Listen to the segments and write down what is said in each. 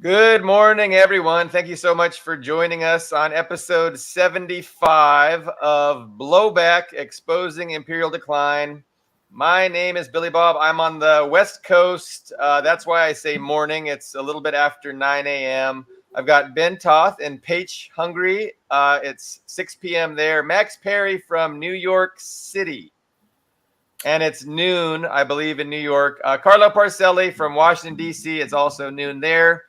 Good morning, everyone. Thank you so much for joining us on episode 75 of Blowback, Exposing Imperial Decline. My name is Billy Bob. I'm on the West Coast. That's why I say morning. It's a little bit after 9 a.m. I've got Ben Toth in Paich, Hungary. It's 6 p.m. there. Max Parry from New York City. And it's noon, I believe, in New York. Carlo Parcelli from Washington, D.C. It's also noon there.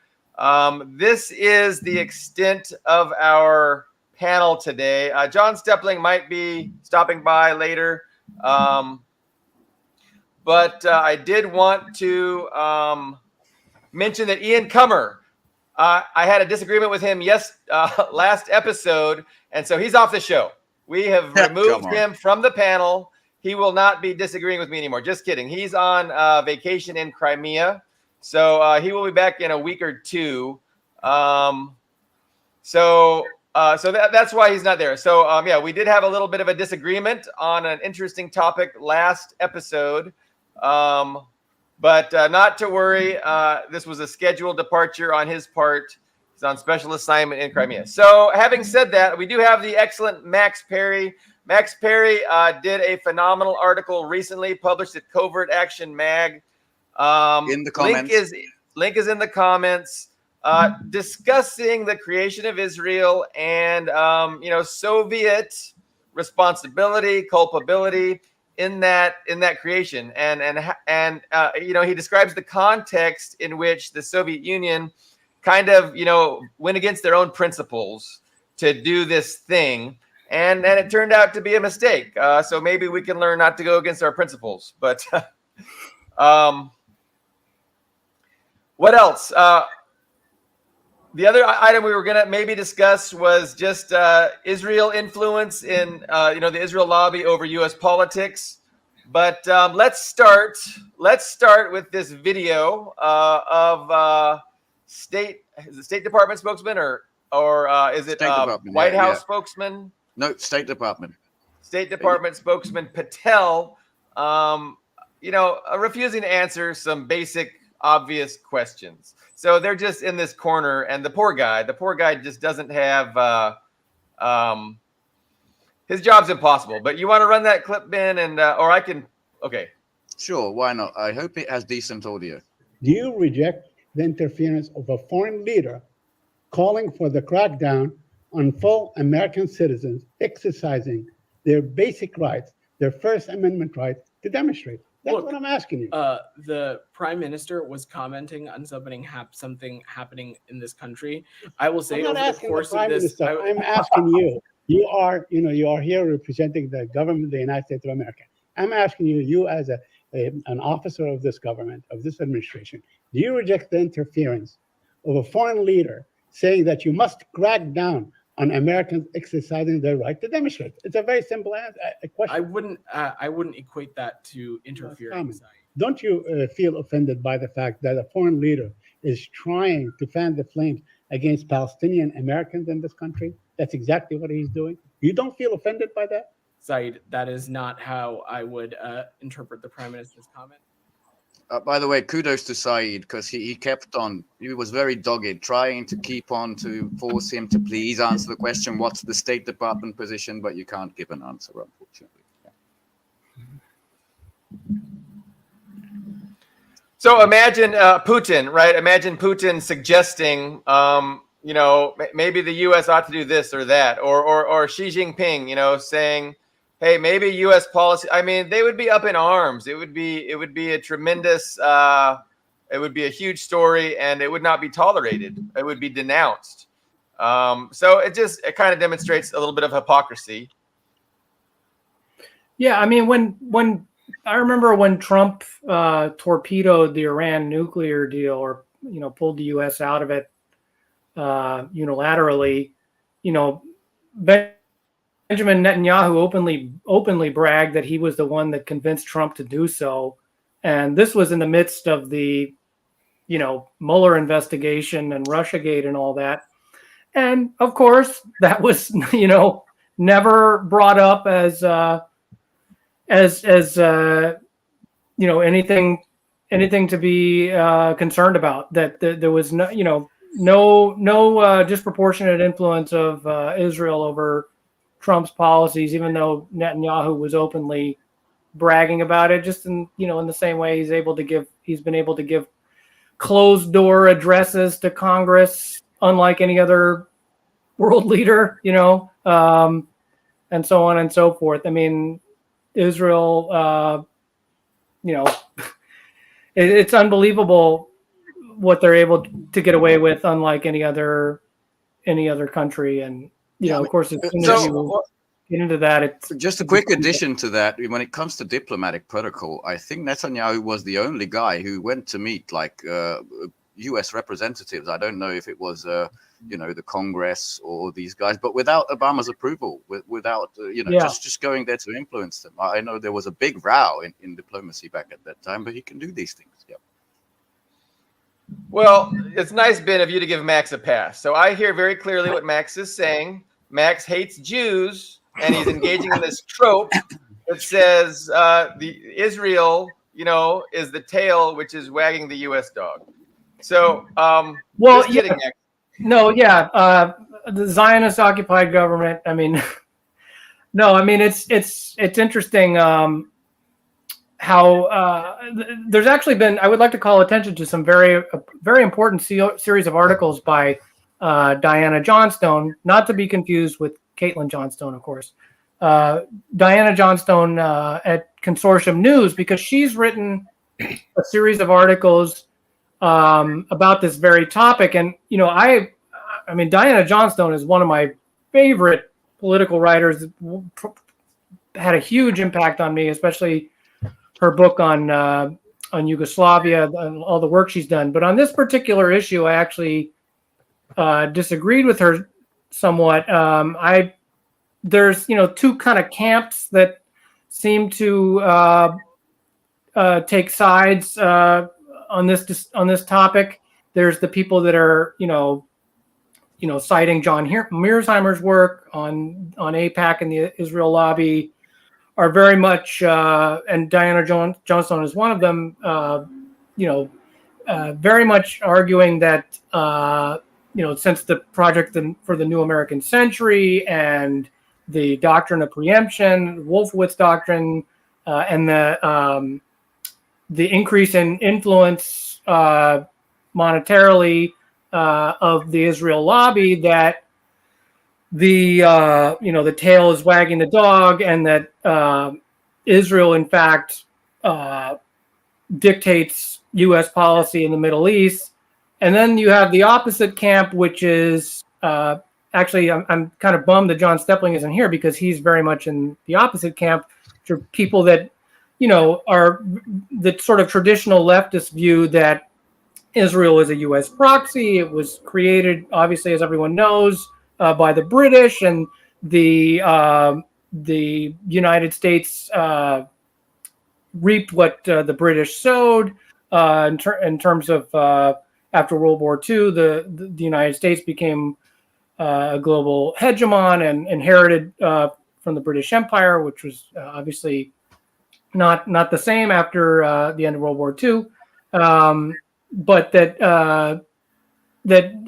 This is the extent of our panel today. John Steppling might be stopping by later. But I did want to mention that Ian Cummer, I had a disagreement with him last episode, and so he's off the show. We have removed him from the panel. He will not be disagreeing with me anymore. Just kidding. He's on vacation in Crimea. So he will be back in a week or two. So that's why he's not there. So yeah, we did have a little bit of a disagreement on an interesting topic last episode. But not to worry. This was a scheduled departure on his part. He's on special assignment in Crimea. So having said that, we do have the excellent Max Parry. Max Parry did a phenomenal article recently published at Covert Action Mag. In the comments. Link is in the comments, discussing the creation of Israel and Soviet responsibility, culpability in that creation, and he describes the context in which the Soviet Union kind of went against their own principles to do this thing, and it turned out to be a mistake. So maybe we can learn not to go against our principles, but. What else? The other item we were going to maybe discuss was just Israel influence in, the Israel lobby over U.S. politics. But let's start with this video of State Department spokesman or is it White House spokesman? No, State Department. State Department spokesman Patel, refusing to answer some basic obvious questions. So they're just in this corner, and the poor guy just doesn't have his job's impossible. But you want to run that clip, Ben, and or I can. Okay, sure, why not? I hope it has decent audio. Do you reject the interference of a foreign leader calling for the crackdown on full American citizens exercising their basic rights, their First Amendment rights to demonstrate? That's what I'm asking you. The prime minister was commenting on something happening in this country. I will say over the course of this, I'm asking you. You are here representing the government of the United States of America. I'm asking you as an officer of this government, of this administration, do you reject the interference of a foreign leader saying that you must crack down on Americans exercising their right to demonstrate? It's a very simple question. I wouldn't equate that to interference. Don't you feel offended by the fact that a foreign leader is trying to fan the flames against Palestinian Americans in this country? That's exactly what he's doing. You don't feel offended by that? Said, that is not how I would interpret the prime minister's comment. By the way, kudos to Saeed, because he kept on. He was very dogged, trying to keep on to force him to please answer the question, what's the State Department position? But you can't give an answer, unfortunately. Yeah. So imagine Putin, right? Imagine Putin suggesting, maybe the U.S. ought to do this or that, or Xi Jinping, saying, hey, maybe U.S. policy. I mean, they would be up in arms. It would be a tremendous. It would be a huge story, and it would not be tolerated. It would be denounced. So it kind of demonstrates a little bit of hypocrisy. Yeah, I mean, when I remember when Trump torpedoed the Iran nuclear deal, or pulled the U.S. out of it unilaterally, Benjamin Netanyahu openly bragged that he was the one that convinced Trump to do so. And this was in the midst of the, Mueller investigation and Russiagate and all that. And of course, that was, never brought up as anything to be concerned about. That there was no, no disproportionate influence of Israel over Trump's policies, even though Netanyahu was openly bragging about it. Just in in the same way he's been able to give closed door addresses to Congress, unlike any other world leader, and so on and so forth. I mean, Israel, it's unbelievable what they're able to get away with, unlike any other country. And of course, as soon as you get into that, it's just a quick addition to that. When it comes to diplomatic protocol, I think Netanyahu was the only guy who went to meet U.S. representatives. I don't know if it was the Congress or these guys, but without Obama's approval, without just going there to influence them. I know there was a big row in diplomacy back at that time, but he can do these things. Yeah. Well, it's nice, Ben, of you to give Max a pass. So I hear very clearly what Max is saying. Max hates Jews, and he's engaging in this trope that says the Israel, is the tail which is wagging the U.S. dog. So, well, just kidding, Max. No, yeah, the Zionist occupied government. I mean, no, I mean it's interesting how there's actually been. I would like to call attention to some very important series of articles by Diana Johnstone, not to be confused with Caitlin Johnstone, of course. Diana Johnstone at Consortium News, because she's written a series of articles about this very topic. And, I mean, Diana Johnstone is one of my favorite political writers, had a huge impact on me, especially her book on Yugoslavia, all the work she's done. But on this particular issue, I actually disagreed with her somewhat. There's, two kind of camps that seem to take sides on this topic. There's the people that are, citing John Mearsheimer's work on AIPAC and the Israel lobby, are very much, and Diana Johnstone is one of them, very much arguing that, since the Project for the New American Century and the doctrine of preemption, Wolfowitz doctrine, and the increase in influence monetarily of the Israel lobby, that the tail is wagging the dog, and that Israel, in fact, dictates U.S. policy in the Middle East. And then you have the opposite camp, which is actually, I'm kind of bummed that John Steppling isn't here, because he's very much in the opposite camp, to people that are the sort of traditional leftist view that Israel is a U.S. proxy. It was created, obviously, as everyone knows, by the British, and the United States reaped what the British sowed in terms of after World War II, the United States became a global hegemon and inherited from the British Empire, which was obviously not the same after the end of World War II, but that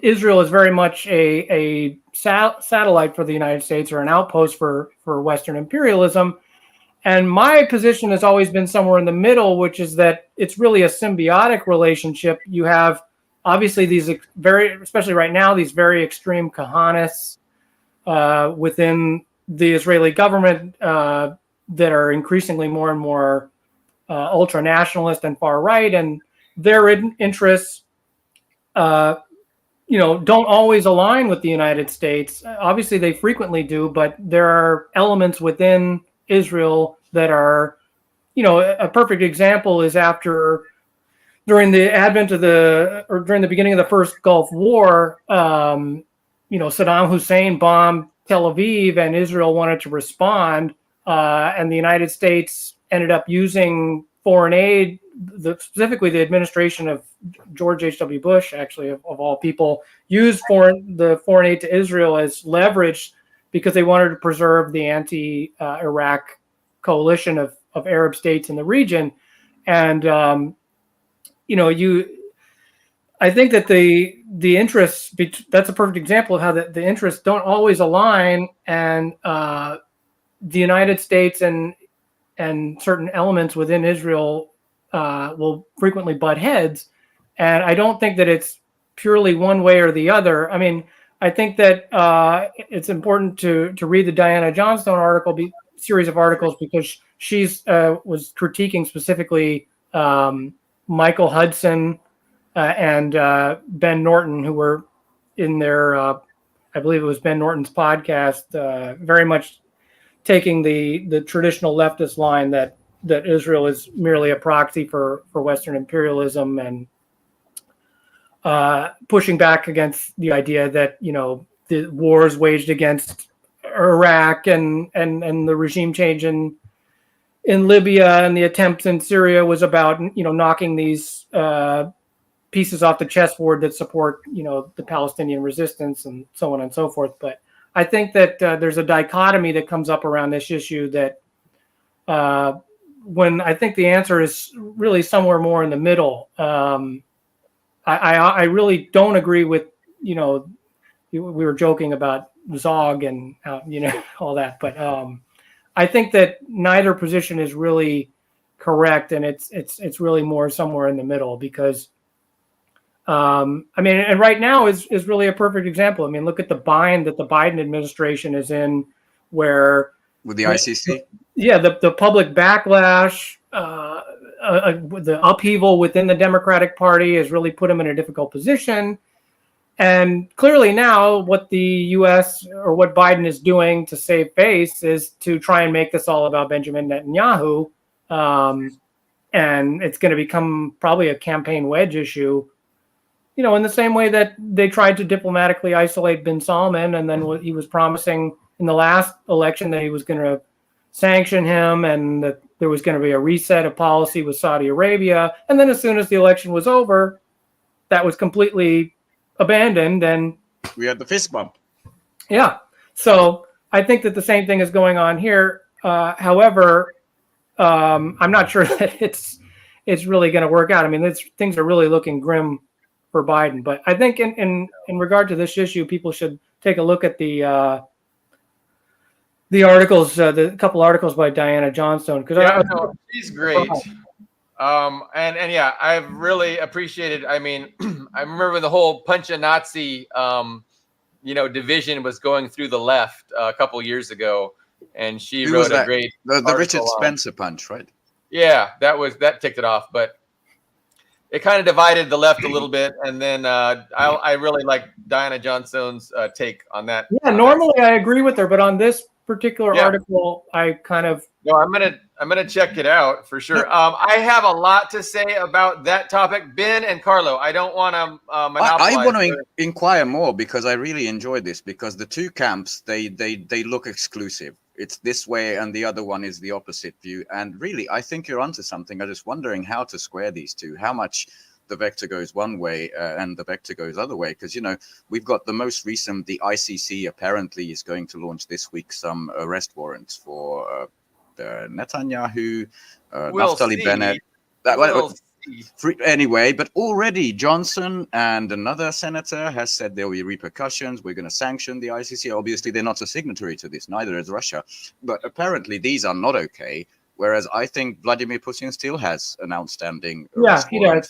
Israel is very much a satellite for the United States, or an outpost for Western imperialism. And my position has always been somewhere in the middle, which is that it's really a symbiotic relationship. You have obviously these especially right now, these very extreme kahanists within the Israeli government that are increasingly more and more ultra-nationalist and far-right, and their interests don't always align with the United States. Obviously, they frequently do, but there are elements within Israel that are, a perfect example is during the beginning of the first Gulf War, Saddam Hussein bombed Tel Aviv, and Israel wanted to respond, and the United States ended up using foreign aid, specifically the administration of George H.W. Bush, actually, of all people, used the foreign aid to Israel as leverage, because they wanted to preserve the anti-Iraq coalition of Arab states in the region. And, I think that the interests, that's a perfect example of how the interests don't always align, and the United States and certain elements within Israel will frequently butt heads. And I don't think that it's purely one way or the other. I mean, I think that it's important to read the Diana Johnstone series of articles, because she's was critiquing specifically Michael Hudson and Ben Norton, who were in their, I believe it was Ben Norton's podcast, very much taking the traditional leftist line that Israel is merely a proxy for Western imperialism, and pushing back against the idea that, you know, the wars waged against Iraq and the regime change in Libya and the attempts in Syria was about, you know, knocking these pieces off the chessboard that support, you know, the Palestinian resistance and so on and so forth. But I think that there's a dichotomy that comes up around this issue that when I think the answer is really somewhere more in the middle. I really don't agree with, you know, we were joking about Zog and, you know, all that. But I think that neither position is really correct. And it's really more somewhere in the middle, because I mean, and right now is really a perfect example. I mean, look at the bind that the Biden administration is in, where with the ICC. Yeah, the public backlash, the upheaval within the Democratic Party has really put him in a difficult position. And clearly now what the U.S. or what Biden is doing to save face is to try and make this all about Benjamin Netanyahu. And it's going to become probably a campaign wedge issue, you know, in the same way that they tried to diplomatically isolate bin Salman, and then he was promising in the last election that he was going to sanction him and that there was going to be a reset of policy with Saudi Arabia. And then as soon as the election was over, that was completely abandoned, and we had the fist bump. Yeah. So I think that the same thing is going on here. However, I'm not sure that it's really going to work out. I mean, things are really looking grim for Biden. But I think in regard to this issue, people should take a look at the articles, the couple articles by Diana Johnstone, because she's great. And yeah, I've really appreciated. I mean, I remember when the whole punch a Nazi, division was going through the left a couple years ago, and she wrote a great the Richard Spencer punch, right? Yeah, that ticked it off, but it kind of divided the left a little bit. And then I really like Diana Johnstone's take on that. Yeah, normally I agree with her, but on this particular article, I kind of. No, I'm gonna check it out for sure. I have a lot to say about that topic. Ben and Carlo, I don't want to monopolize. I want to inquire more, because I really enjoyed this, because the two camps they look exclusive. It's this way, and the other one is the opposite view. And really, I think you're onto something. I'm just wondering how to square these two. How much the vector goes one way and the vector goes other way, because we've got the most recent. The ICC apparently is going to launch this week some arrest warrants for Netanyahu, Naftali Bennett. Anyway, but already Johnson and another senator has said there will be repercussions. We're going to sanction the ICC. Obviously, they're not a signatory to this, neither is Russia. But apparently, these are not okay. Whereas I think Vladimir Putin still has an outstanding arrest warrant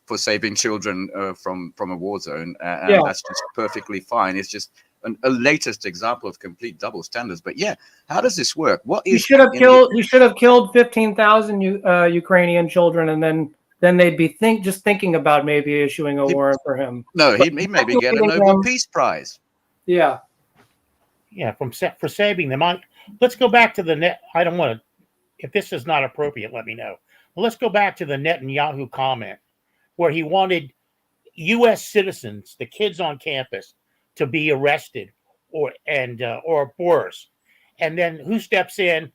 for saving children from a war zone, and that's just perfectly fine. It's just a latest example of complete double standards. But yeah, how does this work? What is he should have killed 15,000 Ukrainian children, and then they'd be thinking about maybe issuing a warrant for him. No, he maybe get a Nobel Peace Prize. Yeah, for saving them. Let's go back to the net. I don't want to. If this is not appropriate, let me know. Well, let's go back to the Netanyahu comment, where he wanted U.S. citizens, the kids on campus, to be arrested or worse. And then who steps in?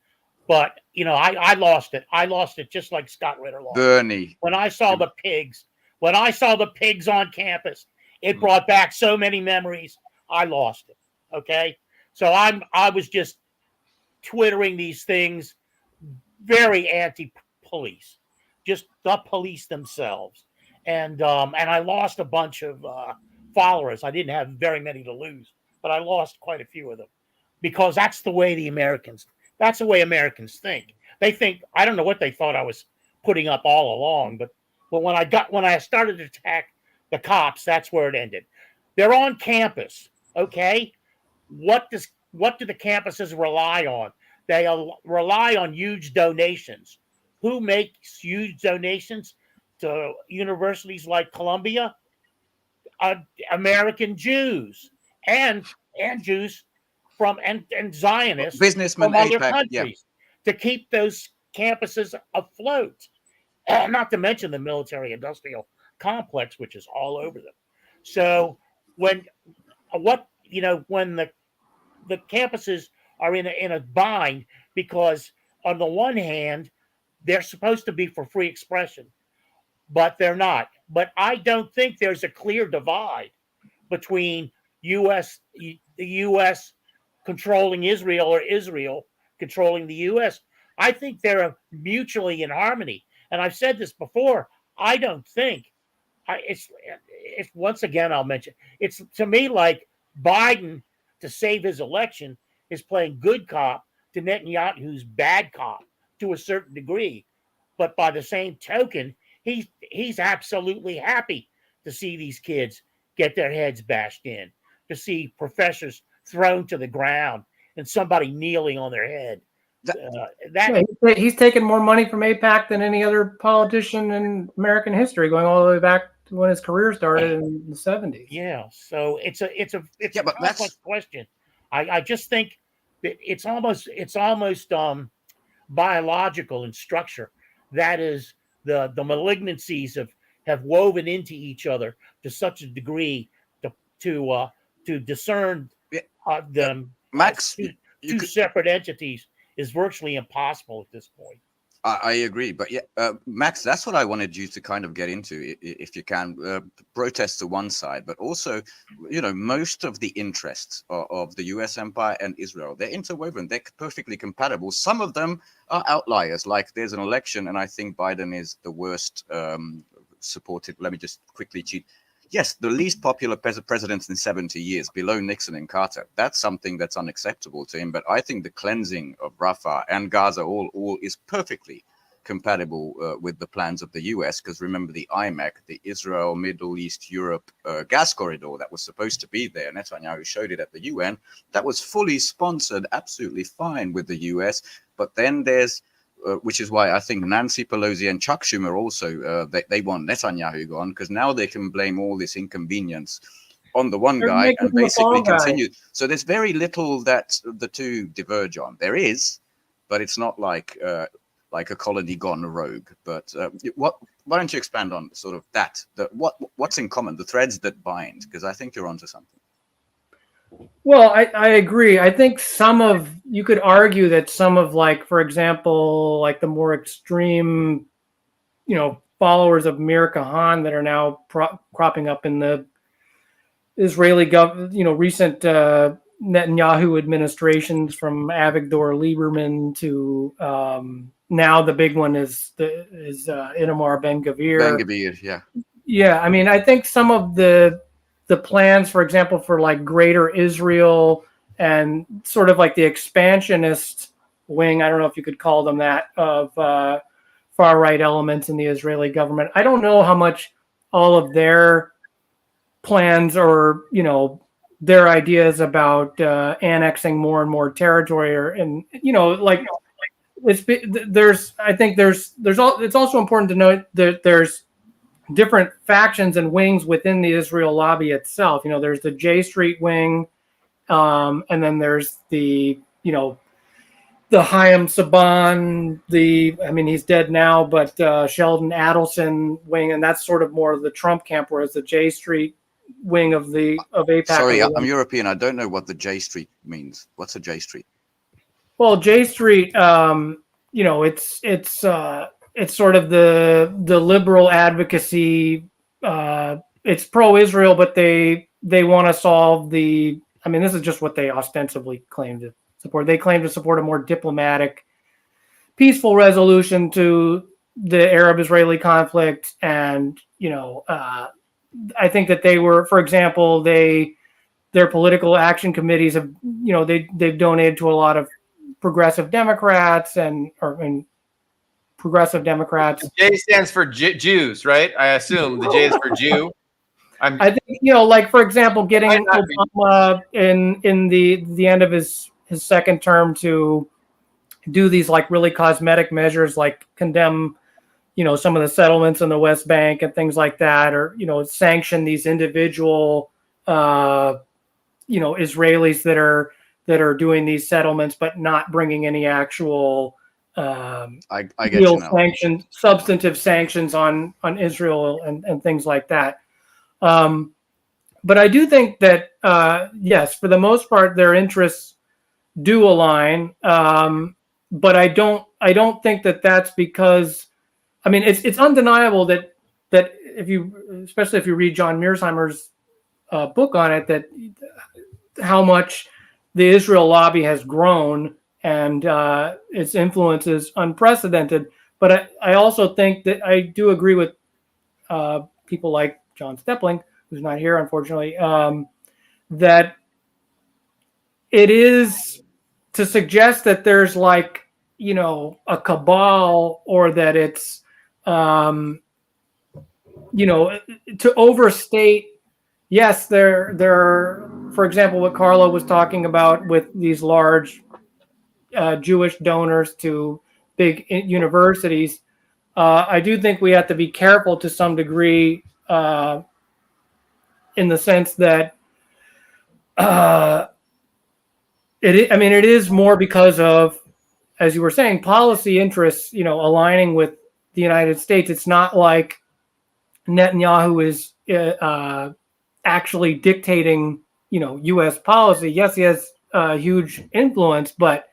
But I lost it. I lost it just like Scott Ritter lost. Bernie. When I saw the pigs on campus, it brought back so many memories. I lost it. Okay. So I was just twittering these things, very anti-police, just the police themselves. and I lost a bunch of followers. I didn't have very many to lose, but I lost quite a few of them because that's the way Americans think. They think, I don't know what they thought I was putting up all along, but when I started to attack the cops, that's where it ended. They're on campus, okay? What do the campuses rely on? They rely on huge donations. Who makes huge donations to universities like Columbia? American Jews and Jews and Zionists Businessmen, from other APAC, yeah. countries to keep those campuses afloat. Not to mention the military-industrial complex, which is all over them. So when the campuses are in a bind, because on the one hand they're supposed to be for free expression, but they're not. But I don't think there's a clear divide between the U.S. controlling Israel or Israel controlling the U.S. I think they're mutually in harmony. And I've said this before. I don't think it's once again, I'll mention, it's to me like Biden, to save his election, is playing good cop to Netanyahu's bad cop to a certain degree. But by the same token, he's absolutely happy to see these kids get their heads bashed in, to see professors thrown to the ground and somebody kneeling on their head. He's taken more money from AIPAC than any other politician in American history, going all the way back to when his career started in the 70s. Yeah, so it's a complex question. I just think that it's almost biological in structure. That is, the malignancies have woven into each other to such a degree to discern them, Max, two separate entities is virtually impossible at this point. I agree, but yeah, Max, that's what I wanted you to kind of get into, if you can. Protests to one side, but also, most of the interests of the U.S. empire and Israel, they're interwoven. They're perfectly compatible. Some of them are outliers, like there's an election, and I think Biden is the worst supported. Let me just quickly cheat. Yes, the least popular president in 70 years, below Nixon and Carter. That's something that's unacceptable to him. But I think the cleansing of Rafah and Gaza all is perfectly compatible with the plans of the US. Because remember the IMEC, the Israel, Middle East, Europe gas corridor that was supposed to be there. Netanyahu showed it at the UN. That was fully sponsored, absolutely fine with the US. But then there's which is why I think Nancy Pelosi and Chuck Schumer also, they want Netanyahu gone, because now they can blame all this inconvenience on the one guy and basically continue. So there's very little that the two diverge on. There is, but it's not like a colony gone rogue. But why don't you expand on sort of that? What's in common, the threads that bind? Because I think you're onto something. Well, I agree. I think you could argue that some of, like, for example, like the more extreme, followers of Mir Kahan that are now cropping up in the Israeli recent Netanyahu administrations, from Avigdor Lieberman to now the big one is Itamar Ben-Gvir. Ben-Gvir, yeah. Yeah, I mean, I think some of the plans, for example, for like Greater Israel and sort of like the expansionist wing, I don't know if you could call them that, of far right elements in the Israeli government. I don't know how much all of their plans or, their ideas about annexing more and more territory it's also important to note that there's different factions and wings within the Israel lobby itself. There's the J Street wing, and then there's the Chaim Saban, he's dead now, but Sheldon Adelson wing, and that's sort of more of the Trump camp, whereas the J Street wing of AIPAC. Sorry, I'm European. I don't know what the J Street means. What's a J Street? Well, J Street, it's sort of the liberal advocacy. It's pro-Israel, but they want to solve this is just what they ostensibly claim to support. They claim to support a more diplomatic, peaceful resolution to the Arab-Israeli conflict, and I think that they were, for example, their political action committees have, they've donated to a lot of progressive Democrats and progressive Democrats. The J stands for Jews, right? I assume the J is for Jew. I think, like, for example, getting Obama in the end of his second term to do these like really cosmetic measures, like condemn, some of the settlements in the West Bank and things like that, or, sanction these individual, Israelis that are doing these settlements, but not bringing any actual I get you now. substantive sanctions on Israel and things like that. But I do think that yes, for the most part, their interests do align. But I don't think that that's because, I mean, it's undeniable that especially if you read John Mearsheimer's book on it, that how much the Israel lobby has grown and its influence is unprecedented. But I also think that I do agree with people like John Steppling, who's not here, unfortunately, that it is to suggest that there's like, a cabal, or that it's, to overstate. Yes, there are, for example, what Carlo was talking about with these large Jewish donors to big universities. I do think we have to be careful to some degree, in the sense that it is more because of, as you were saying, policy interests, aligning with the United States. It's not like Netanyahu is actually dictating, U.S. policy. Yes, he has huge influence, but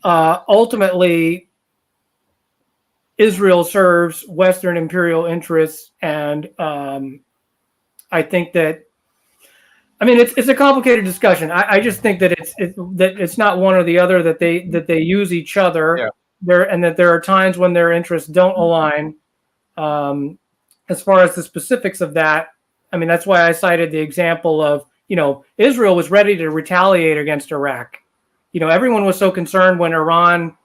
ultimately, Israel serves Western imperial interests, and I think that, it's a complicated discussion. I just think that it's not one or the other, that they use each other there, and that there are times when their interests don't align. As far as the specifics of that, that's why I cited the example of, Israel was ready to retaliate against Iraq. Everyone was so concerned when Iran,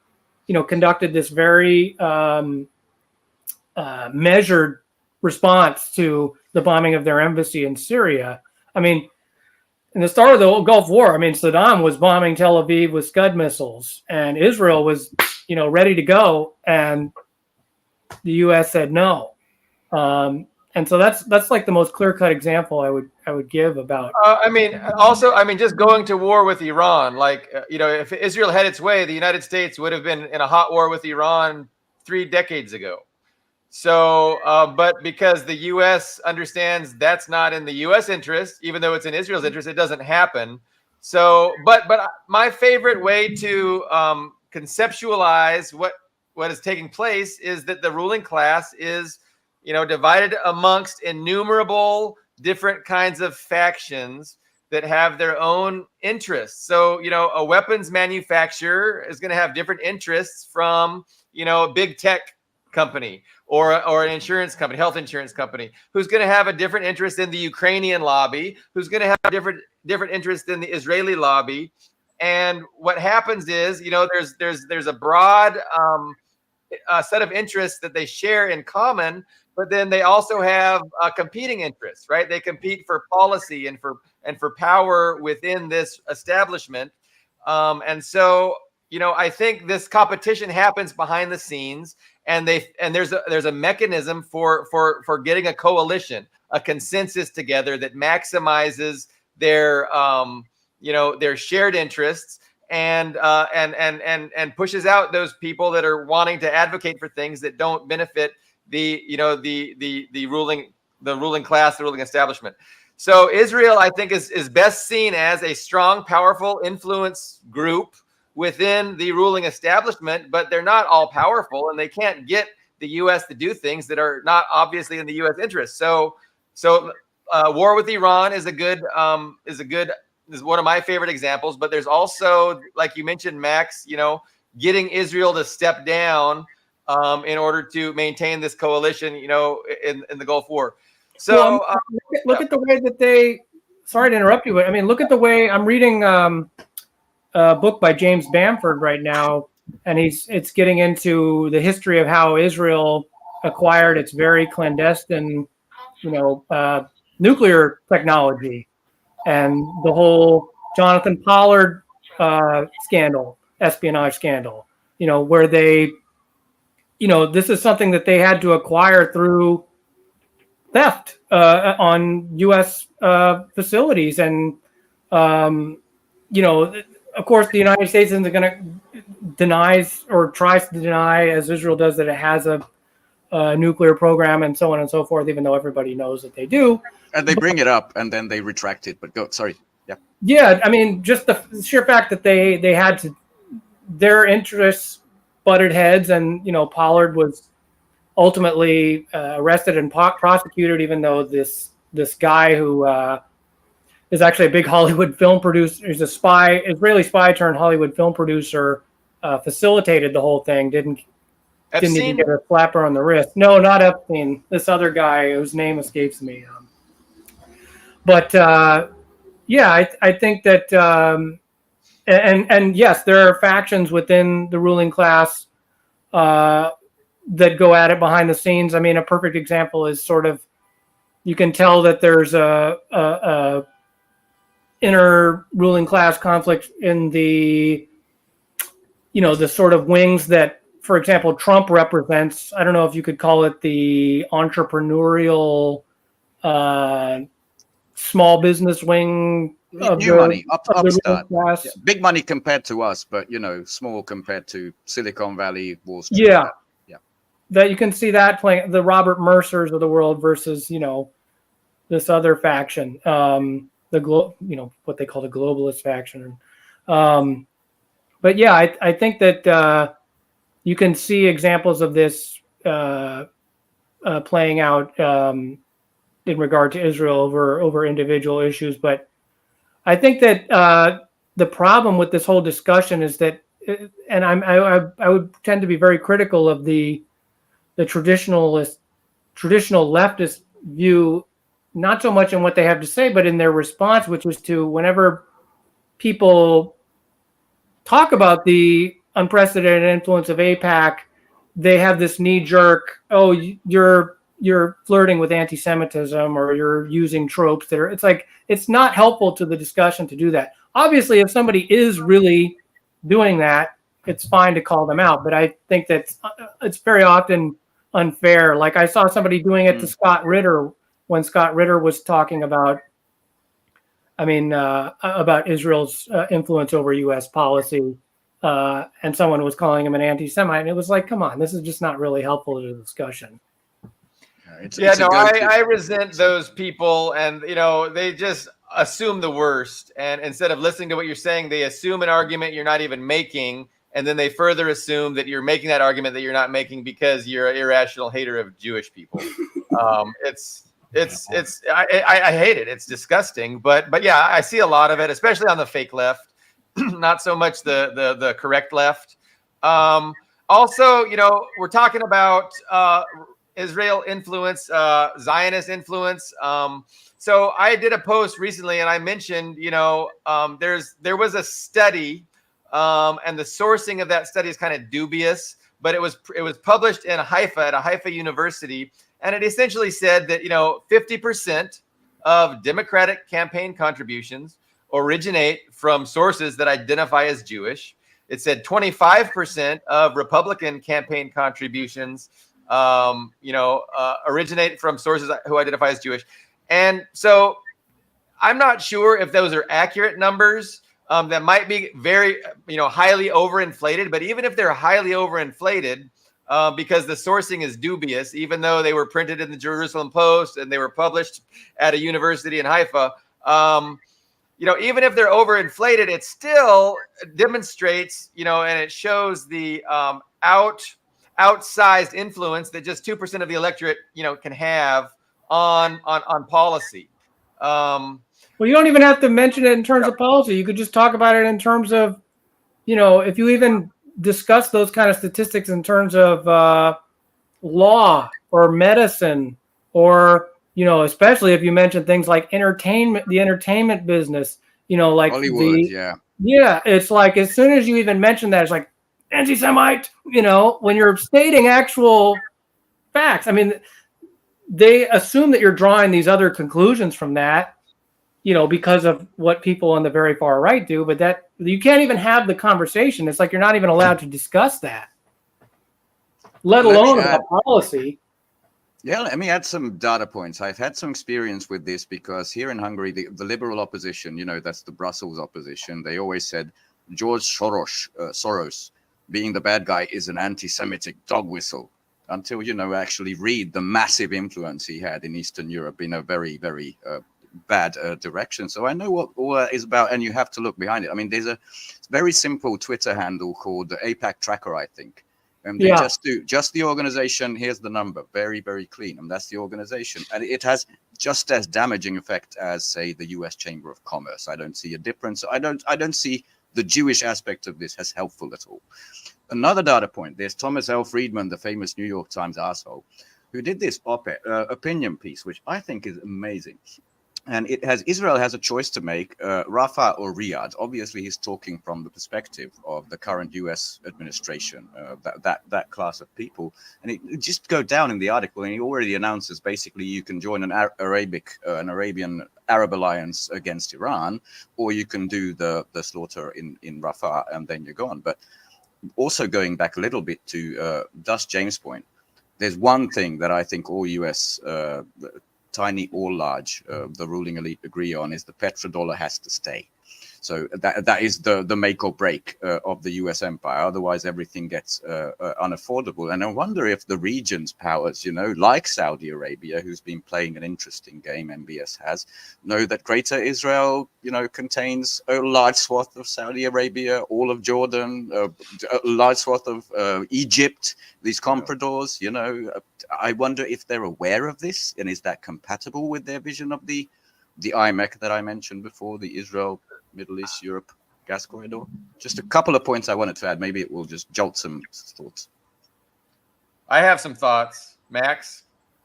conducted this very measured response to the bombing of their embassy in Syria. In the start of the Gulf War, Saddam was bombing Tel Aviv with Scud missiles, and Israel was, ready to go, and the U.S. said no. And so that's like the most clear-cut example I would give about. Just going to war with Iran, like, if Israel had its way, the United States would have been in a hot war with Iran 3 decades ago. So, but because the U.S. understands that's not in the U.S. interest, even though it's in Israel's interest, it doesn't happen. So, but my favorite way to conceptualize what is taking place is that the ruling class is, divided amongst innumerable different kinds of factions that have their own interests. So, a weapons manufacturer is going to have different interests from, a big tech company or an insurance company, health insurance company, who's going to have a different interest in the Ukrainian lobby, who's going to have a different interest in the Israeli lobby. And what happens is, there's a broad set of interests that they share in common, but then they also have competing interests, right? They compete for policy and for power within this establishment. And so, I think this competition happens behind the scenes, and there's a mechanism for getting a coalition, a consensus together that maximizes their shared interests and pushes out those people that are wanting to advocate for things that don't benefit the ruling class, the ruling establishment. So Israel, I think, is best seen as a strong, powerful influence group within the ruling establishment, but they're not all powerful, and they can't get the U.S. to do things that are not obviously in the U.S. interest. So war with Iran is one of my favorite examples. But there's also, like you mentioned, Max, getting Israel to step down in order to maintain this coalition, in the Gulf War. So look at the way that they. Sorry to interrupt you, but I mean, look at the way I'm reading a book by James Bamford right now, and it's getting into the history of how Israel acquired its very clandestine, nuclear technology, and the whole Jonathan Pollard espionage scandal. Where they, this is something that they had to acquire through theft on U.S. Facilities, and of course, the United States isn't going to denies or tries to deny, as Israel does, that it has a nuclear program and so on and so forth, even though everybody knows that they do. And they bring it up and then they retract it. But sorry. Yeah. Yeah, I mean, just the sheer fact that they had to, their interests butted heads, and Pollard was ultimately arrested and prosecuted, even though this guy who is actually a big Hollywood film producer, is a Israeli spy turned Hollywood film producer, facilitated the whole thing. Didn't even get a slapper on the wrist. No, not Epstein. This other guy whose name escapes me. Yeah, I think that, and yes, there are factions within the ruling class that go at it behind the scenes. I mean, a perfect example is sort of, you can tell that there's a inner ruling class conflict in the, the sort of wings that, for example, Trump represents. I don't know if you could call it the entrepreneurial small business wing of new money, upstart. Yeah, big money compared to us, but small compared to Silicon Valley, Wall Street. Yeah. That you can see that playing, the Robert Mercers of the world versus this other faction, what they call the globalist faction. But yeah, I think that you can see examples of this playing out in regard to Israel over individual issues. But I think that the problem with this whole discussion is that, and I would tend to be very critical of the traditional leftist view, not so much in what they have to say, but in their response, which was to, whenever people talk about the unprecedented influence of AIPAC, they have this knee-jerk, oh, you're flirting with anti-Semitism, or you're using tropes that are, it's like, it's not helpful to the discussion to do that. Obviously, if somebody is really doing that, it's fine to call them out, but I think that it's very often unfair. Like, I saw somebody doing it to Scott Ritter when Scott Ritter was talking about, about Israel's influence over U.S. policy, and someone was calling him an anti-Semite, and it was like, come on, this is just not really helpful to the discussion. I resent those people, and they just assume the worst, and instead of listening to what you're saying, they assume an argument you're not even making. And then they further assume that you're making that argument that you're not making because you're an irrational hater of Jewish people. I hate it. It's disgusting. But yeah, I see a lot of it, especially on the fake left, not so much the correct left. Also, we're talking about Israel influence, Zionist influence. So I did a post recently, and I mentioned, there was a study. And the sourcing of that study is kind of dubious, but it was published in Haifa at a Haifa university, and it essentially said that 50% of Democratic campaign contributions originate from sources that identify as Jewish. It said 25% of Republican campaign contributions, originate from sources who identify as Jewish, and so I'm not sure if those are accurate numbers. That might be very, highly overinflated. But even if they're highly overinflated, because the sourcing is dubious, even though they were printed in the Jerusalem Post and they were published at a university in Haifa, even if they're overinflated, it still demonstrates, and it shows the outsized influence that just 2% of the electorate, can have on policy. Well, you don't even have to mention it in terms of policy. You could just talk about it in terms of, if you even discuss those kind of statistics in terms of law or medicine, or especially if you mention things like entertainment, the entertainment business, like Hollywood, yeah. Yeah, it's like as soon as you even mention that, it's like anti-Semite, when you're stating actual facts. I mean, they assume that you're drawing these other conclusions from that, because of what people on the very far right do, but that you can't even have the conversation. It's like you're not even allowed to discuss that, let alone about policy. Yeah, let me add some data points. I've had some experience with this because here in Hungary, the liberal opposition, that's the Brussels opposition, they always said George Soros being the bad guy is an anti-Semitic dog whistle, until, actually read the massive influence he had in Eastern Europe in a very, very bad direction. So I know what all that is about, and you have to look behind it. I mean, there's a very simple Twitter handle called the APAC Tracker, I think. And they just the organization. Here's the number, very, very clean. And that's the organization. And it has just as damaging effect as, say, the US Chamber of Commerce. I don't see a difference. I don't see the Jewish aspect of this as helpful at all. Another data point, there's Thomas L. Friedman, the famous New York Times asshole, who did this op-ed opinion piece, which I think is amazing. And Israel has a choice to make, Rafah or Riyadh. Obviously, he's talking from the perspective of the current U.S. administration, that class of people. And it just go down in the article, and he already announces basically you can join an Arabian Arab alliance against Iran, or you can do the slaughter in Rafah, and then you're gone. But also going back a little bit to Dust James' point, there's one thing that I think all U.S. tiny or large, the ruling elite agree on is the petrodollar has to stay. So that is the make or break of the U.S. empire. Otherwise, everything gets unaffordable. And I wonder if the region's powers, like Saudi Arabia, who's been playing an interesting game, MBS has, know that Greater Israel, contains a large swath of Saudi Arabia, all of Jordan, a large swath of Egypt, these compradors, I wonder if they're aware of this, and is that compatible with their vision of the IMEC that I mentioned before, the Israel, Middle East, Europe gas corridor? Just a couple of points I wanted to add. Maybe it will just jolt some thoughts. I have some thoughts. Max?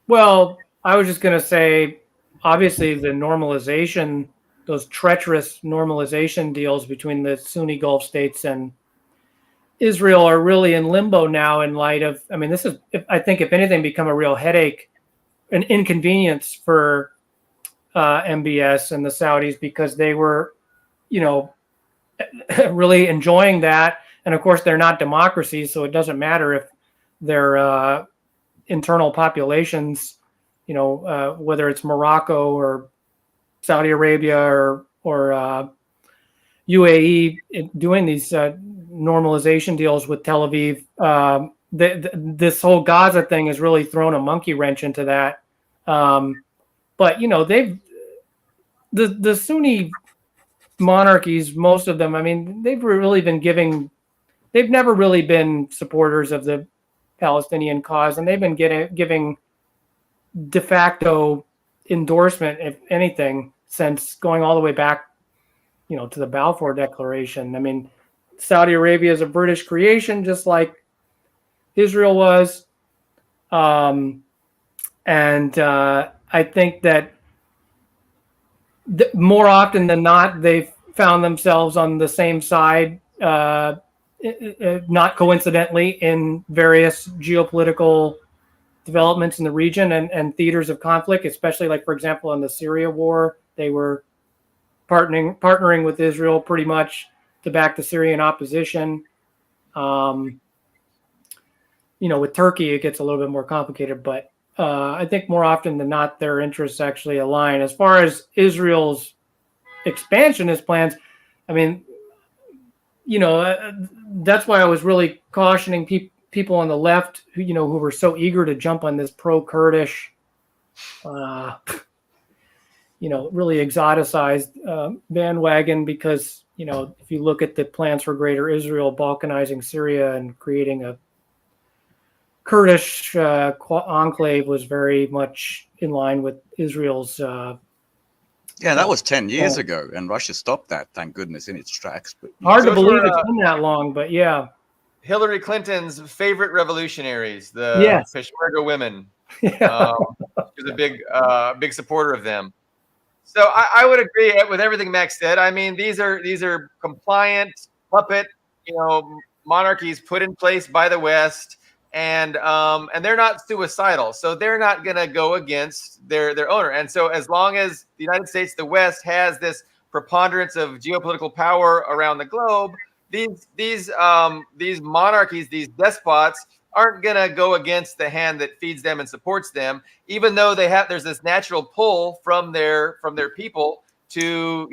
Well, I was just going to say, obviously, the normalization, those treacherous normalization deals between the Sunni Gulf states and Israel are really in limbo now in light of, this is, I think, if anything, become a real headache, an inconvenience for MBS and the Saudis, because they were, really enjoying that. And of course, they're not democracies, so it doesn't matter if their internal populations, whether it's Morocco or Saudi Arabia or UAE doing these normalization deals with Tel Aviv. This whole Gaza thing has really thrown a monkey wrench into that. But the Sunni monarchies, most of them, they've never really been supporters of the Palestinian cause, and they've been giving de facto endorsement, if anything, since going all the way back, to the Balfour Declaration. Saudi Arabia is a British creation, just like Israel was. And I think that more often than not, they've found themselves on the same side, not coincidentally, in various geopolitical developments in the region and theaters of conflict, especially, like, for example, in the Syria war, they were partnering with Israel pretty much to back the Syrian opposition. With Turkey, it gets a little bit more complicated, but I think more often than not, their interests actually align. As far as Israel's expansionist plans, that's why I was really cautioning people on the left who were so eager to jump on this pro-Kurdish, really exoticized bandwagon, because, if you look at the plans for Greater Israel, balkanizing Syria and creating a Kurdish enclave was very much in line with Israel's. That was 10 years ago, and Russia stopped that, thank goodness, in its tracks. But hard to believe it's been that long, but yeah. Hillary Clinton's favorite revolutionaries, the Yes. Peshmerga women. Yeah. She was a big supporter of them. So I would agree with everything Max said. I mean, these are compliant puppet, monarchies put in place by the West, and they're not suicidal, so they're not going to go against their owner. And so, as long as the United States, the West, has this preponderance of geopolitical power around the globe, these monarchies, these despots, aren't going to go against the hand that feeds them and supports them, even though there's this natural pull from their people to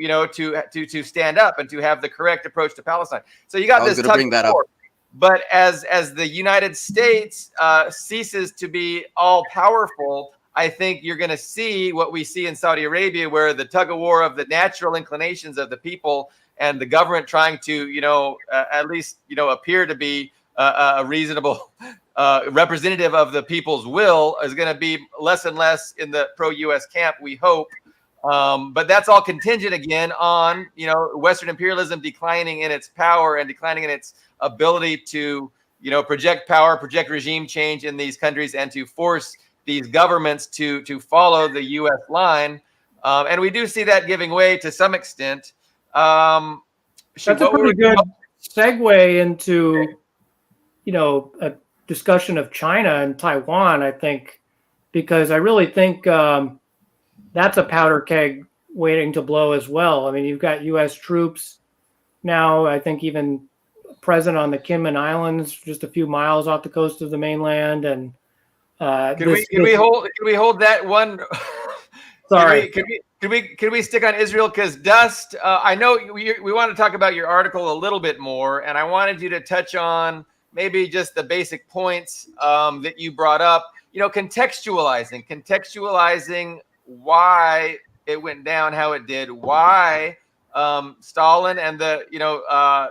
stand up and to have the correct approach to Palestine. So you got this tug of war. But as the United States ceases to be all powerful, I think you're going to see what we see in Saudi Arabia, where the tug of war of the natural inclinations of the people and the government trying to at least appear to be a reasonable representative of the people's will is going to be less and less in the pro-U.S. camp, we hope. But that's all contingent again on Western imperialism declining in its power and declining in its ability to project power, project regime change in these countries, and to force these governments to follow the U.S. line. And we do see that giving way to some extent. That's a pretty good segue into a discussion of China and Taiwan, I think, because I really think that's a powder keg waiting to blow as well. I mean, you've got U.S. troops now, I think even present on the Kinmen Islands, just a few miles off the coast of the mainland. And can we hold that one? Sorry. Can we stick on Israel? Because Dust, I know we want to talk about your article a little bit more, and I wanted you to touch on maybe just the basic points that you brought up. Contextualizing why it went down how it did, why Stalin and the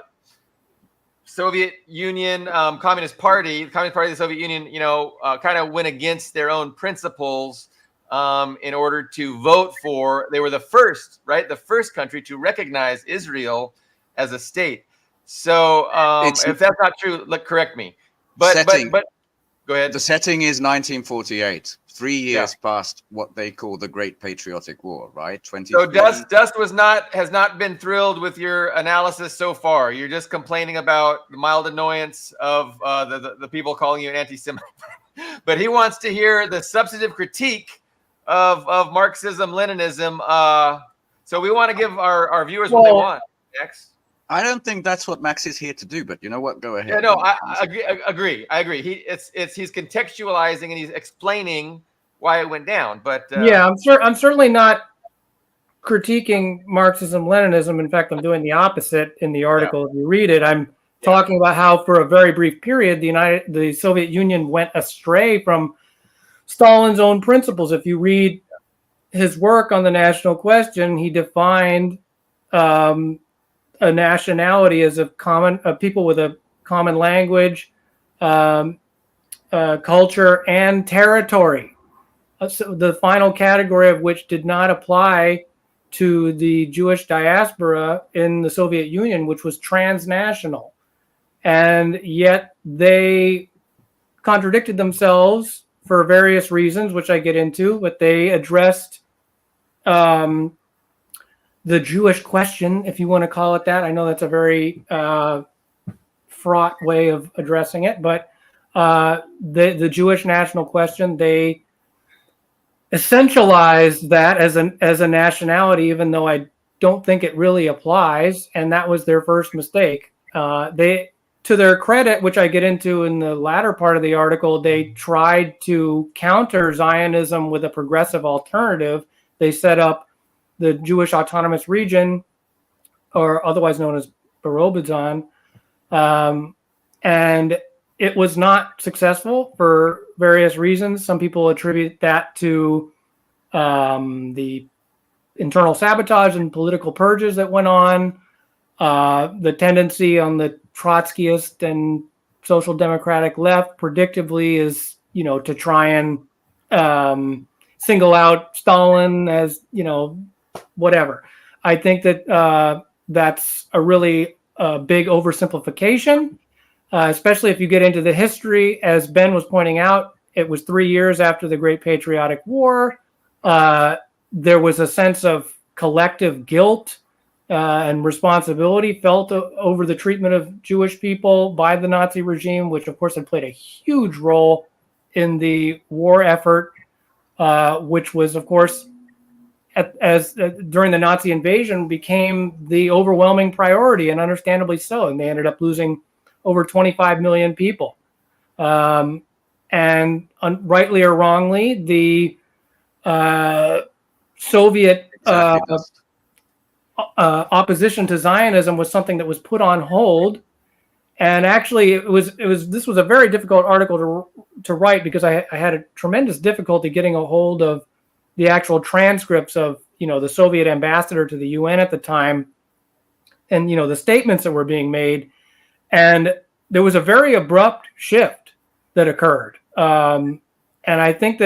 Soviet Union, Communist Party of the Soviet Union, kind of went against their own principles in order to vote for. They were the first country to recognize Israel as a state. So if that's not true, correct me. But go ahead. The setting is 1948, 3 years past what they call the Great Patriotic War, right? So Dust has not been thrilled with your analysis so far. You're just complaining about the mild annoyance of the people calling you an anti-Semite. But he wants to hear the substantive critique of Marxism, Leninism. So we want to give our viewers what they want. Next. I don't think that's what Max is here to do, but you know what? Go ahead. Yeah, no, I agree. He's contextualizing and he's explaining why it went down. But I'm certainly not critiquing Marxism, Leninism. In fact, I'm doing the opposite in the article. If you read it, I'm talking about how for a very brief period the Soviet Union went astray from Stalin's own principles. If you read his work on the national question, he defined a nationality as a people with a common language, culture, and territory. So the final category of which did not apply to the Jewish diaspora in the Soviet Union, which was transnational. And yet they contradicted themselves for various reasons, which I get into, but they addressed the Jewish question, if you want to call it that. I know that's a very fraught way of addressing it, but the Jewish national question, they essentialized that as a nationality, even though I don't think it really applies, and that was their first mistake. To their credit, which I get into in the latter part of the article, they tried to counter Zionism with a progressive alternative. They set up the Jewish Autonomous Region, or otherwise known as Barobizan, and it was not successful for various reasons. Some people attribute that to the internal sabotage and political purges that went on, the tendency on the Trotskyist and social democratic left, predictably, is to try and single out Stalin as whatever. I think that that's a really big oversimplification. especially if you get into the history. As Ben was pointing out, it was 3 years after the Great Patriotic War. There was a sense of collective guilt and responsibility felt over the treatment of Jewish people by the Nazi regime, which of course had played a huge role in the war effort, which was, of course, during the Nazi invasion, became the overwhelming priority, and understandably so. And they ended up losing over 25 million people. And rightly or wrongly, the Soviet opposition to Zionism was something that was put on hold. And actually, this was a very difficult article to write, because I had a tremendous difficulty getting a hold of the actual transcripts of, the Soviet ambassador to the UN at the time, and, the statements that were being made. And there was a very abrupt shift that occurred. And I think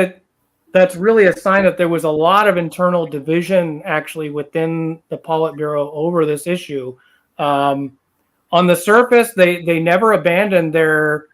that's really a sign that there was a lot of internal division actually within the Politburo over this issue. On the surface, they never abandoned their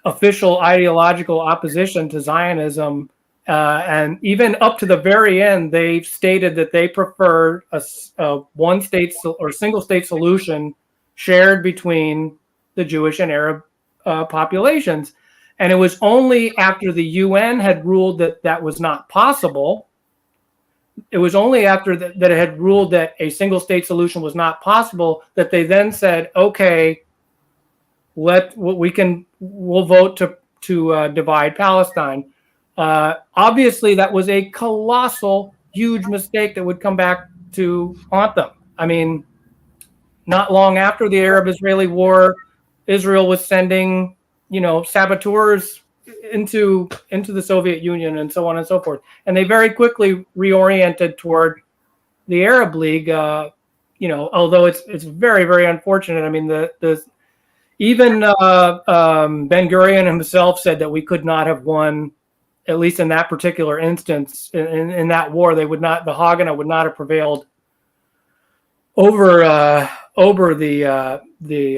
official ideological opposition to Zionism. And even up to the very end, they stated that they preferred a one-state or single-state solution shared between the Jewish and Arab populations. And it was only after the UN had ruled that was not possible. It was only after that it had ruled that a single-state solution was not possible that they then said, "Okay, we'll vote to divide Palestine." Obviously, that was a colossal, huge mistake that would come back to haunt them. I mean, not long after the Arab-Israeli War, Israel was sending, saboteurs into the Soviet Union and so on and so forth. And they very quickly reoriented toward the Arab League, although it's very, very unfortunate. I mean, even Ben-Gurion himself said that we could not have won, at least in that particular instance, in that war. The Haganah would not have prevailed over the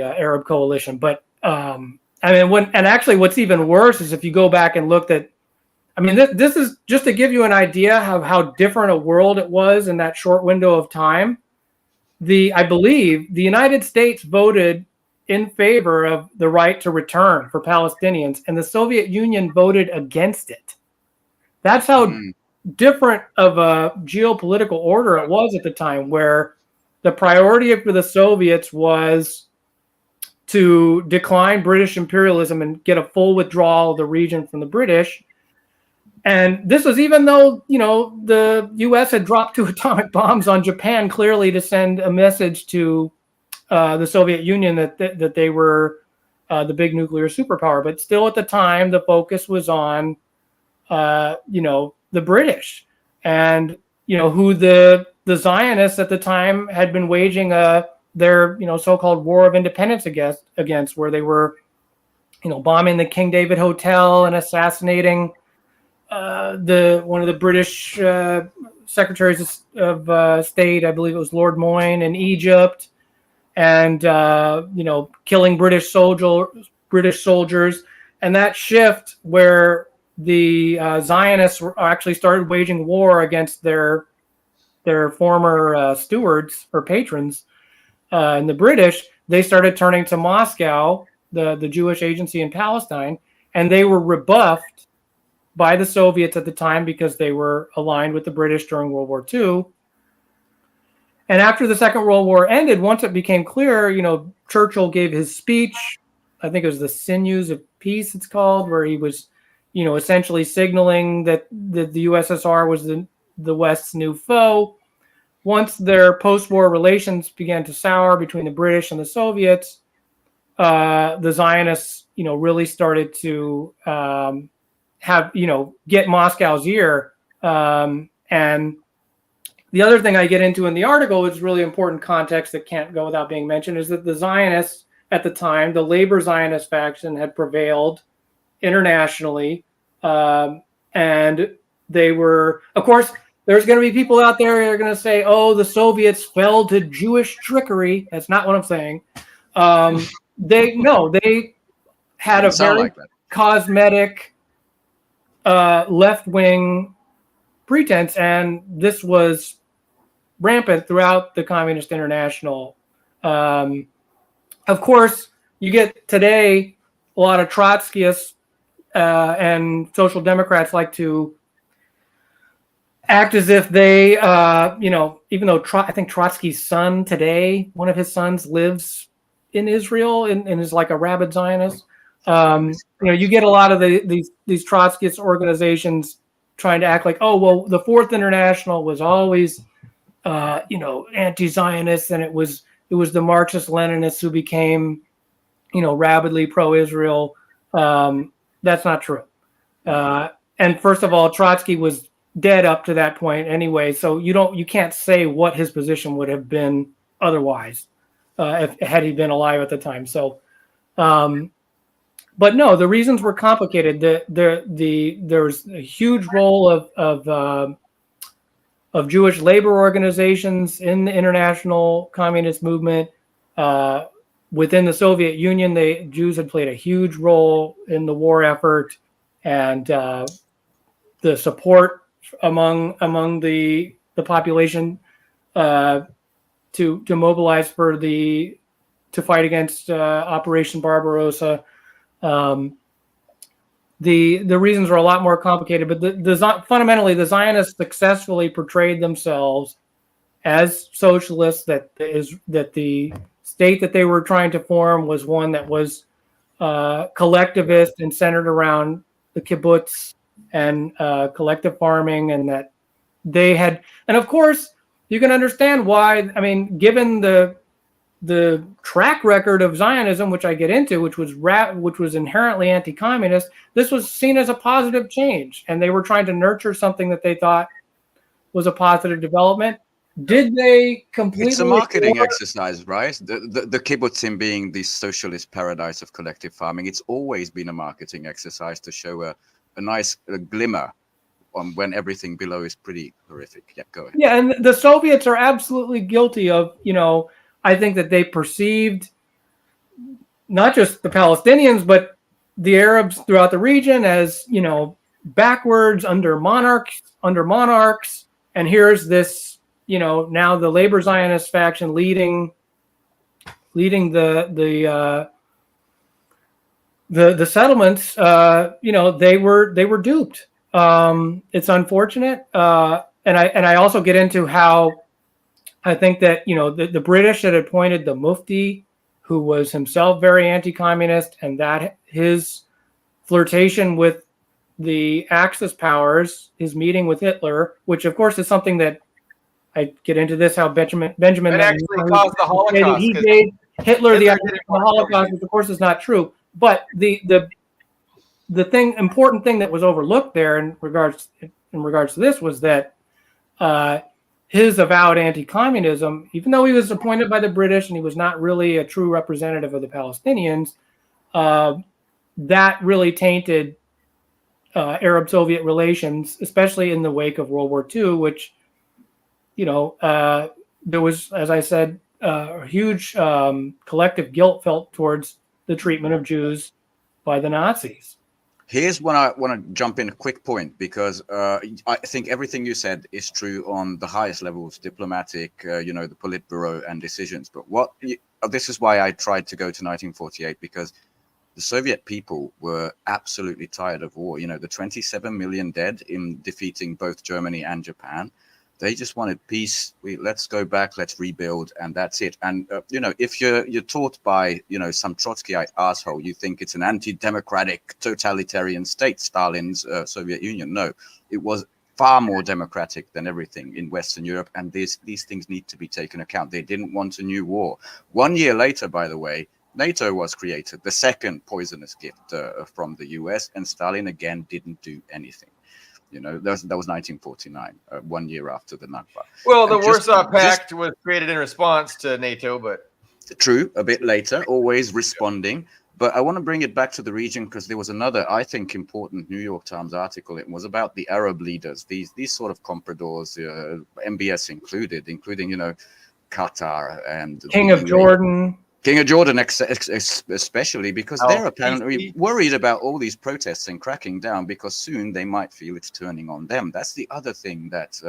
Arab coalition. But what's even worse is if you go back and look at, this is just to give you an idea of how different a world it was in that short window of time. I believe the United States voted in favor of the right to return for Palestinians, and the Soviet Union voted against it. That's how different of a geopolitical order it was at the time, where the priority for the Soviets was to decline British imperialism and get a full withdrawal of the region from the British. And this was even though, the U.S. had dropped 2 atomic bombs on Japan, clearly to send a message to the Soviet Union that they were the big nuclear superpower. But still at the time, the focus was on, the British and, who the Zionists at the time had been waging their so-called war of independence against, where they were bombing the King David Hotel and assassinating one of the British secretaries of state, I believe it was Lord Moyne, in Egypt, and killing British soldiers. And that shift where the Zionists actually started waging war against their former stewards or patrons, and the British, they started turning to Moscow, the Jewish agency in Palestine, and they were rebuffed by the Soviets at the time because they were aligned with the British during World War II. And after the Second World War ended, once it became clear, Churchill gave his speech, I think it was the Sinews of Peace, it's called, where he was, essentially signaling that the USSR was the West's new foe. Once their post-war relations began to sour between the British and the Soviets, the Zionists, really started to get Moscow's ear. And the other thing I get into in the article is really important context that can't go without being mentioned, is that the Zionists at the time, the labor Zionist faction, had prevailed internationally. And they were, of course, there's going to be people out there who are going to say, "Oh, the Soviets fell to Jewish trickery." That's not what I'm saying. They had Didn't a sound very like that. cosmetic left-wing pretense, and this was rampant throughout the Communist International. Of course, you get today a lot of Trotskyists and social democrats like to act as if they, even though I think Trotsky's son today, one of his sons lives in Israel and is like a rabid Zionist. You get a lot of these Trotskyist organizations trying to act like, oh, well, the Fourth International was always, anti-Zionist, and it was the Marxist-Leninists who became, rabidly pro-Israel. That's not true. And first of all, Trotsky was dead up to that point anyway, so you can't say what his position would have been otherwise had he been alive at the time. So, but no, the reasons were complicated. There's a huge role of Jewish labor organizations in the international communist movement. Within the Soviet Union, Jews had played a huge role in the war effort, and the support among the population to mobilize to fight against Operation Barbarossa. The reasons are a lot more complicated, but fundamentally the Zionists successfully portrayed themselves as socialists. That the state that they were trying to form was one that was collectivist and centered around the kibbutz and collective farming, and that they had, and of course you can understand why. I mean, given the track record of Zionism, which I get into, which was inherently anti-communist, this was seen as a positive change, and they were trying to nurture something that they thought was a positive development. Did they completely? It's a marketing exercise, right? The kibbutzim being the socialist paradise of collective farming. It's always been a marketing exercise to show a nice glimmer on when everything below is pretty horrific. Yeah, go ahead. Yeah, and the Soviets are absolutely guilty of, I think that they perceived not just the Palestinians, but the Arabs throughout the region as, backwards under monarchs. And here's this, now the labor Zionist faction leading the settlements. They were duped. It's unfortunate, and I also get into how I think that the British had appointed the Mufti, who was himself very anti-communist, and that his flirtation with the Axis powers, his meeting with Hitler, which of course is something that I get into this, how Benjamin It actually caused the Holocaust. He gave Hitler the idea of the Holocaust, which of course is not true. But the important thing that was overlooked there in regards to this was that his avowed anti-communism, even though he was appointed by the British and he was not really a true representative of the Palestinians, that really tainted Arab-Soviet relations, especially in the wake of World War II, which, there was, as I said, a huge collective guilt felt towards the treatment of Jews by the Nazis. Here's when I want to jump in a quick point, because I think everything you said is true on the highest levels, diplomatic, the Politburo and decisions. But this is why I tried to go to 1948, because the Soviet people were absolutely tired of war. The 27 million dead in defeating both Germany and Japan. They just wanted peace. Let's go back, let's rebuild, and that's it. And if you're taught by some Trotskyite asshole, you think it's an anti-democratic totalitarian state, Stalin's Soviet Union. No, it was far more democratic than everything in Western Europe, and these things need to be taken account. They didn't want a new war. 1 year later, by the way, NATO was created, the second poisonous gift from the US, and Stalin again didn't do anything. That was 1949, 1 year after the Nakba. Well, the Warsaw Pact was created in response to NATO, but true, a bit later, always responding. But I want to bring it back to the region, because there was another, I think, important New York Times article. It was about the Arab leaders, these sort of compradors, MBS including Qatar and King of Jordan. King of Jordan, especially because they're apparently he's worried about all these protests and cracking down because soon they might feel it's turning on them. That's the other thing that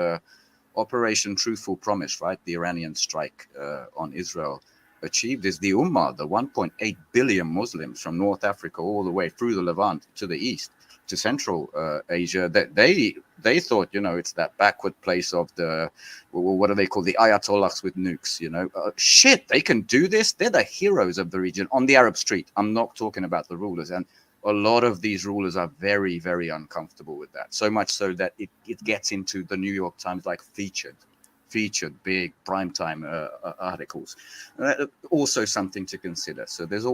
Operation Truthful Promise, right? The Iranian strike on Israel achieved is the Ummah, the 1.8 billion Muslims from North Africa all the way through the Levant to the east to Central Asia, that they thought, it's that backward place of the, what do they call, the Ayatollahs with nukes, shit, they can do this. They're the heroes of the region on the Arab street. I'm not talking about the rulers. And a lot of these rulers are very, very uncomfortable with that. So much so that it gets into the New York Times, like featured big primetime articles. Also something to consider. So there's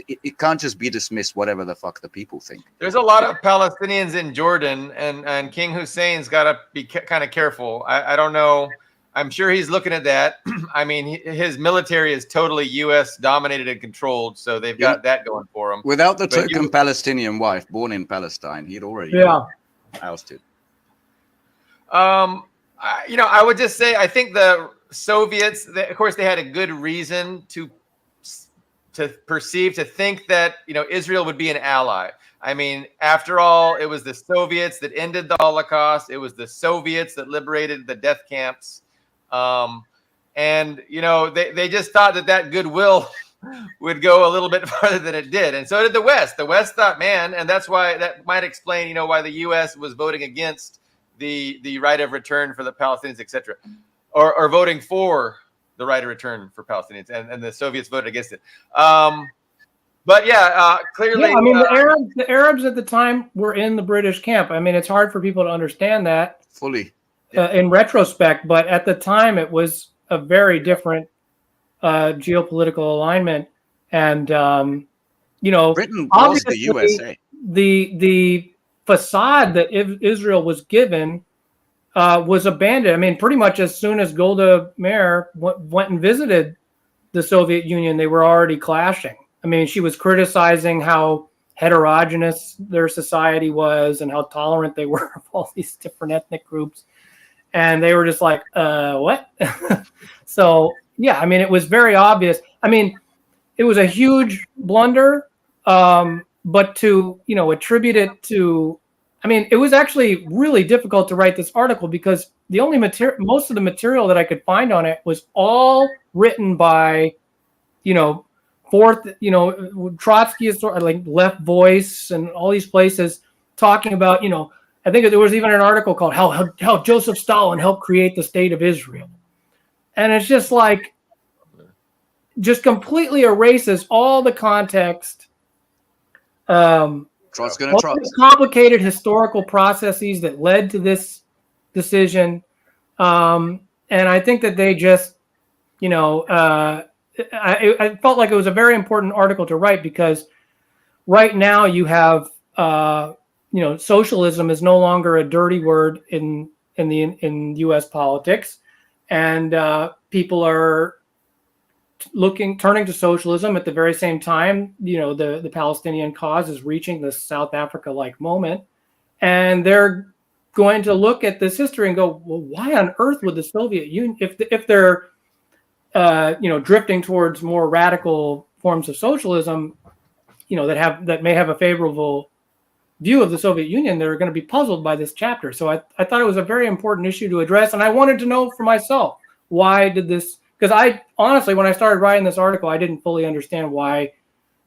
it can't just be dismissed whatever the fuck the people think. There's a lot of Palestinians in Jordan, and King Hussein's got to be kind of careful. I don't know. I'm sure he's looking at that. I mean, his military is totally U.S. dominated and controlled, so they've got that going for him. Without the token Palestinian wife born in Palestine, he'd already ousted. I would just say I think the Soviets, of course, they had a good reason to think that Israel would be an ally. I mean, after all, it was the Soviets that ended the Holocaust. It was the Soviets that liberated the death camps, and they just thought that goodwill would go a little bit farther than it did, and so did the West. The West thought, man, and that's why that might explain why the U.S. was voting against the right of return for the Palestinians, etc., or voting for the right of return for Palestinians, and the Soviets voted against it. But clearly, I mean, the Arabs at the time were in the British camp. I mean, it's hard for people to understand that fully in retrospect, but at the time, it was a very different geopolitical alignment, and Britain was the USA. The facade that Israel was given was abandoned. I mean, pretty much as soon as Golda Meir went and visited the Soviet Union, they were already clashing. I mean, she was criticizing how heterogeneous their society was and how tolerant they were of all these different ethnic groups. And they were just like, what? So, yeah, I mean, it was very obvious. I mean, it was a huge blunder. But to, attribute it to, I mean, it was actually really difficult to write this article because the only most of the material that I could find on it was all written by, Trotsky is sort of like Left Voice and all these places talking about, I think there was even an article called how Joseph Stalin helped create the state of Israel. And it's just like, just completely erases all the context. Complicated historical processes that led to this decision, and I think that they just, I felt like it was a very important article to write because right now you have, socialism is no longer a dirty word in U.S. politics, and people are turning to socialism at the very same time. The Palestinian cause is reaching this South Africa-like moment, and they're going to look at this history and go, well, why on earth would the Soviet Union, if they're drifting towards more radical forms of socialism, that may have a favorable view of the Soviet Union, they're going to be puzzled by this chapter. So I thought it was a very important issue to address, and I wanted to know for myself, why did this? Because I honestly, when I started writing this article, I didn't fully understand why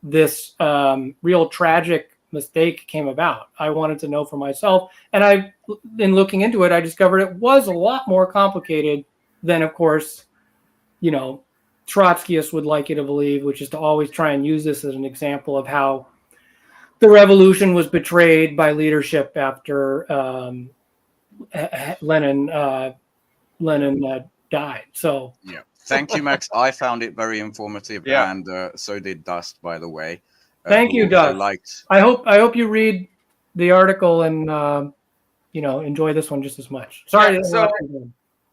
this real tragic mistake came about. I wanted to know for myself. And in looking into it, I discovered it was a lot more complicated than, of course, Trotskyists would like you to believe, which is to always try and use this as an example of how the revolution was betrayed by leadership after Lenin died. So yeah. Thank you, Max. I found it very informative, and so did Dust, by the way. Thank you, Dust. I hope you read the article and enjoy this one just as much. Sorry. Yeah, so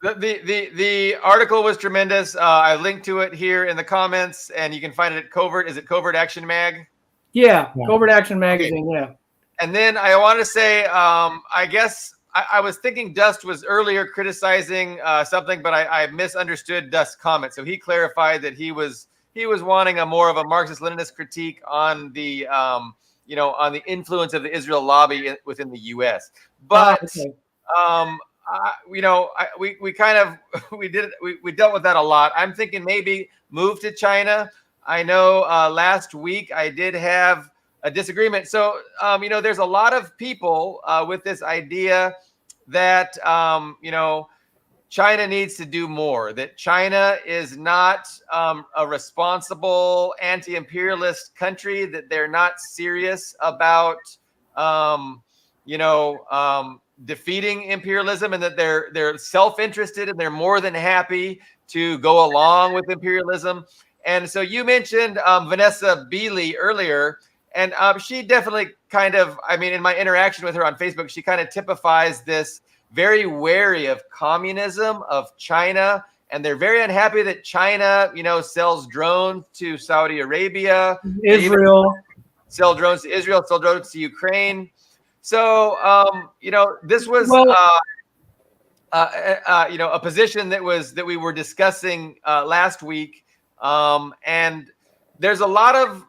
the article was tremendous. I linked to it here in the comments, and you can find it at Covert. Is it Covert Action Mag? Yeah. Covert Action Magazine. Okay. Yeah. And then I want to say, I guess. I was thinking Dust was earlier criticizing something, but I misunderstood Dust's comment. So he clarified that he was he was wanting a more of a Marxist-Leninist critique on the on the influence of the Israel lobby within the U.S. But okay. we kind of we dealt with that a lot. I'm thinking maybe move to China. I know last week I did have a disagreement. So there's a lot of people with this idea that China needs to do more, that China is not a responsible anti-imperialist country, that they're not serious about defeating imperialism, and that they're self-interested and they're more than happy to go along with imperialism. And so you mentioned Vanessa Beeley earlier, and she definitely kind of, in my interaction with her on Facebook, she kind of typifies this very wary of communism, of China, and they're very unhappy that China, sells drones to Saudi Arabia, Israel, sell drones to Israel, sell drones to Ukraine. So, this was, a position that we were discussing last week, and there's a lot of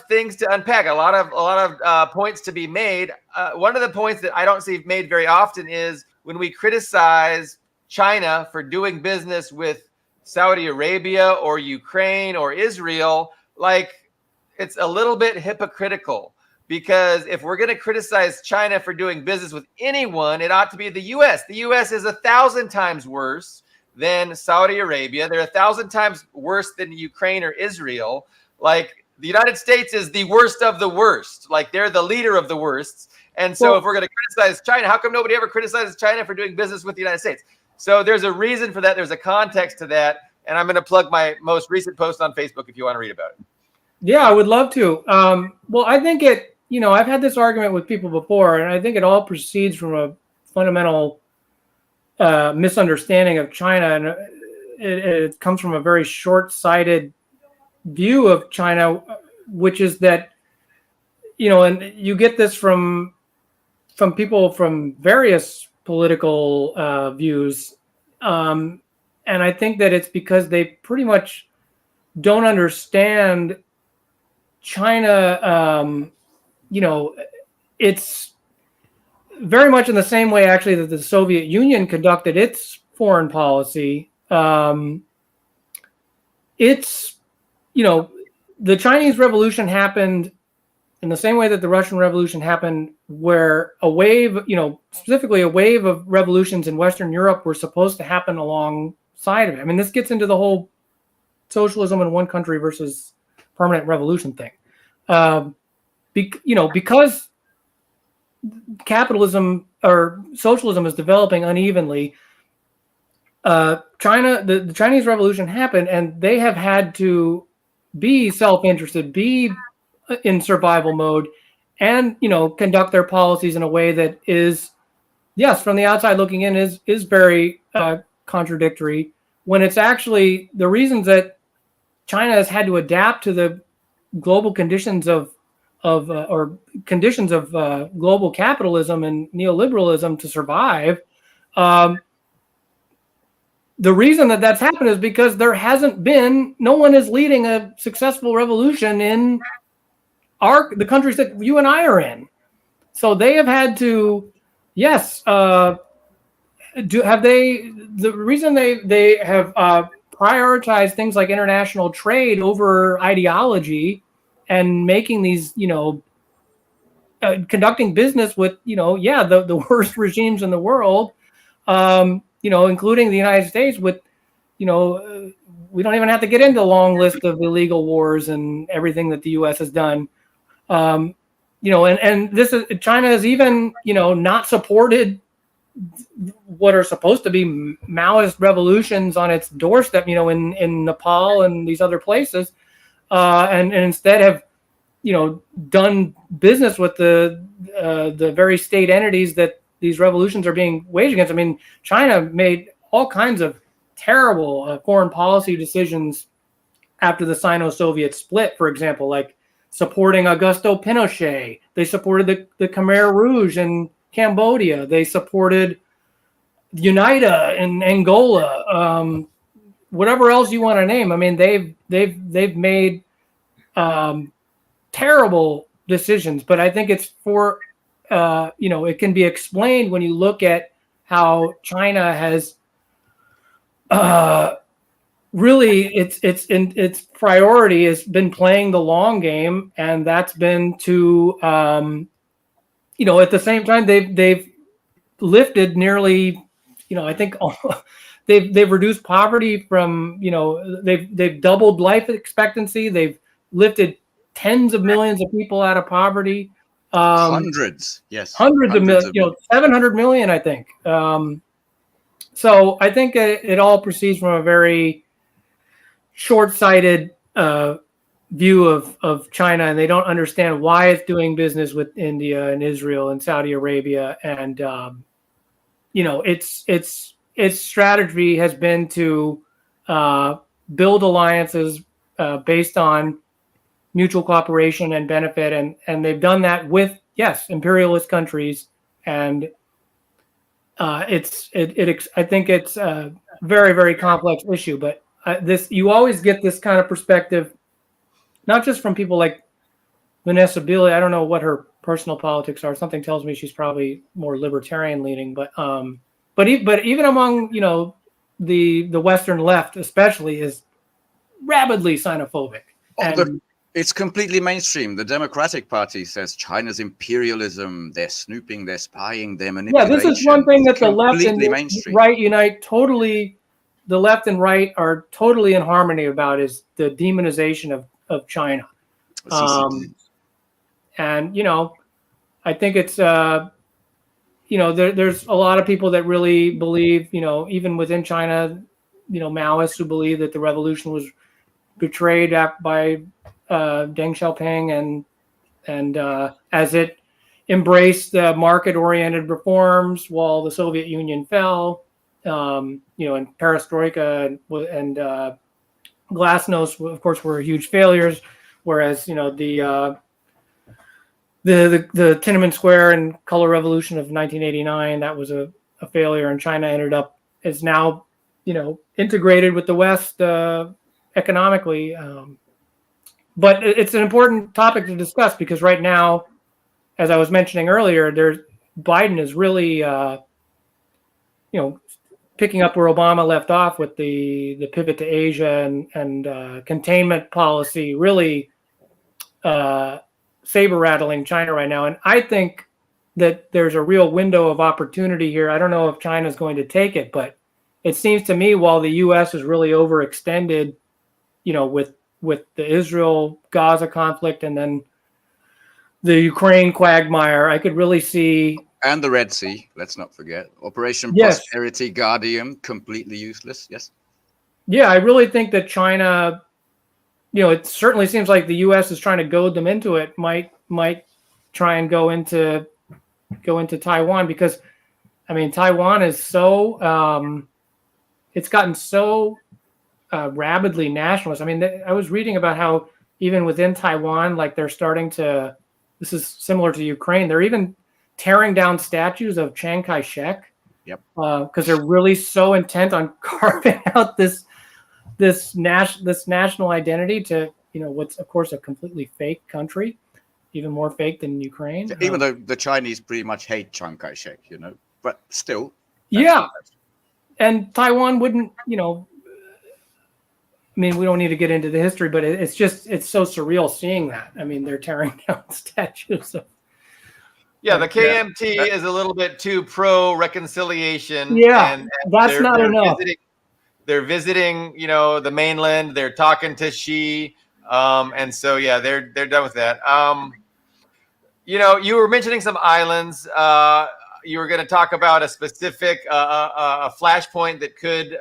things to unpack, a lot of points to be made. One of the points that I don't see made very often is when we criticize China for doing business with Saudi Arabia or Ukraine or Israel, like, it's a little bit hypocritical. Because if we're going to criticize China for doing business with anyone, it ought to be the U.S. The U.S. is 1,000 times worse than Saudi Arabia. They're 1,000 times worse than Ukraine or Israel. Like, the United States is the worst of the worst. Like, they're the leader of the worst. And so if we're going to criticize China, how come nobody ever criticizes China for doing business with the United States? So there's a reason for that. There's a context to that. And I'm going to plug my most recent post on Facebook if you want to read about it. Yeah, I would love to. Well, I think I've had this argument with people before, and I think it all proceeds from a fundamental misunderstanding of China. And it comes from a very short-sighted view of China, which is that, and you get this from people from various political views. And I think that it's because they pretty much don't understand China. It's very much in the same way, actually, that the Soviet Union conducted its foreign policy. The Chinese Revolution happened in the same way that the Russian Revolution happened, where a wave, specifically a wave of revolutions in Western Europe were supposed to happen alongside of it. This gets into the whole socialism in one country versus permanent revolution thing. Because capitalism or socialism is developing unevenly, the Chinese Revolution happened, and they have had to be self-interested, be in survival mode, and conduct their policies in a way that is, yes, from the outside looking in, is very contradictory, when it's actually the reasons that China has had to adapt to the global conditions of global capitalism and neoliberalism to survive. The reason that that's happened is because no one is leading a successful revolution in the countries that you and I are in. So they have had to, yes, the reason they have prioritized things like international trade over ideology and making these, conducting business with, the worst regimes in the world, including the United States with, we don't even have to get into a long list of illegal wars and everything that the U.S. has done. And China has even, not supported what are supposed to be Maoist revolutions on its doorstep, in Nepal and these other places, and instead have, done business with the very state entities that these revolutions are being waged against. China made all kinds of terrible foreign policy decisions after the Sino-Soviet split, for example, like supporting Augusto Pinochet. They supported the Khmer Rouge in Cambodia. They supported UNITA in Angola. whatever else you want to name. I mean, they've made terrible decisions, but I think it's for it can be explained when you look at how China has really its priority has been playing the long game, and that's been to at the same time they've lifted nearly I think they've reduced poverty from they've doubled life expectancy. They've lifted tens of millions of people out of poverty. Hundreds, yes, hundreds of millions. 700 million, I think. So I think it all proceeds from a very short-sighted view of China, and they don't understand why it's doing business with India and Israel and Saudi Arabia, and its strategy has been to build alliances based on mutual cooperation and benefit, and they've done that with imperialist countries, and I think it's a very, very complex issue, but you always get this kind of perspective, not just from people like Vanessa Beeley. I don't know what her personal politics are. Something tells me she's probably more libertarian leaning, but even among the Western left, especially, is rabidly xenophobic. It's completely mainstream. The Democratic Party says China's imperialism, they're snooping, they're spying, they're manipulating. Yeah, this is one thing that the left and the right unite totally. The left and right are totally in harmony about is the demonization of China. And I think it's there's a lot of people that really believe, even within China, Maoists who believe that the revolution was betrayed by Deng Xiaoping and as it embraced market-oriented reforms while the Soviet Union fell, and perestroika and glasnost, of course, were huge failures. Whereas the Tiananmen Square and Color Revolution of 1989, that was a failure, and China is now integrated with the West economically. But it's an important topic to discuss because right now, as I was mentioning earlier, Biden is really picking up where Obama left off with the pivot to Asia and containment policy, really saber rattling China right now. And I think that there's a real window of opportunity here. I don't know if China's going to take it, but it seems to me while the U.S. is really overextended, with the Israel-Gaza conflict and then the Ukraine quagmire, I could really see. And the Red Sea, let's not forget. Operation Prosperity Guardian, completely useless, yes. Yeah, I really think that China, it certainly seems like the U.S. is trying to goad them into it, might try and go into Taiwan because, Taiwan is so, it's gotten so rabidly nationalist. I was reading about how even within Taiwan, like they're starting to, this is similar to Ukraine, they're even tearing down statues of Chiang Kai-shek. Yep. Because they're really so intent on carving out this national identity to, what's of course a completely fake country, even more fake than Ukraine. Even though the Chinese pretty much hate Chiang Kai-shek, but still. Yeah. And Taiwan wouldn't, we don't need to get into the history, but it's so surreal seeing that. They're tearing down statues of. Yeah, the KMT is a little bit too pro-reconciliation. Yeah, and that's not enough. They're visiting, the mainland. They're talking to Xi, and so they're done with that. You were mentioning some islands. You were going to talk about a specific a flashpoint that could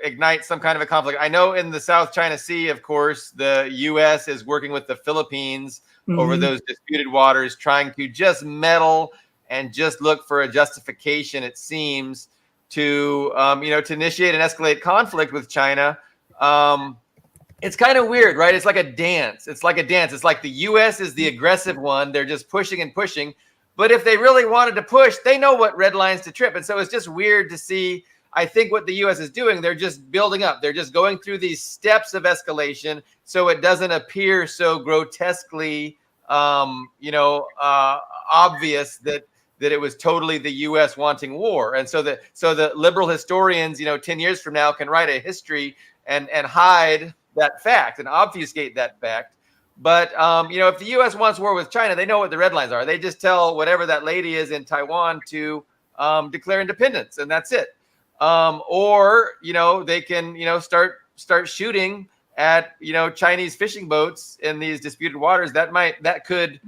ignite some kind of a conflict. I know in the South China Sea, of course, the U.S. is working with the Philippines over those disputed waters, trying to just meddle and just look for a justification, it seems, to to initiate and escalate conflict with China. It's kind of weird, right? It's like a dance. It's like the U.S. is the aggressive one. They're just pushing and pushing. But if they really wanted to push, they know what red lines to trip. And so it's just weird to see. I think what the U.S. is doing, they're just building up. They're just going through these steps of escalation so it doesn't appear so grotesquely, obvious that it was totally the U.S. wanting war. And so the liberal historians, 10 years from now can write a history and hide that fact and obfuscate that fact. But, if the U.S. wants war with China, they know what the red lines are. They just tell whatever that lady is in Taiwan to declare independence, and that's it. Or they can, start shooting at, Chinese fishing boats in these disputed waters. That could,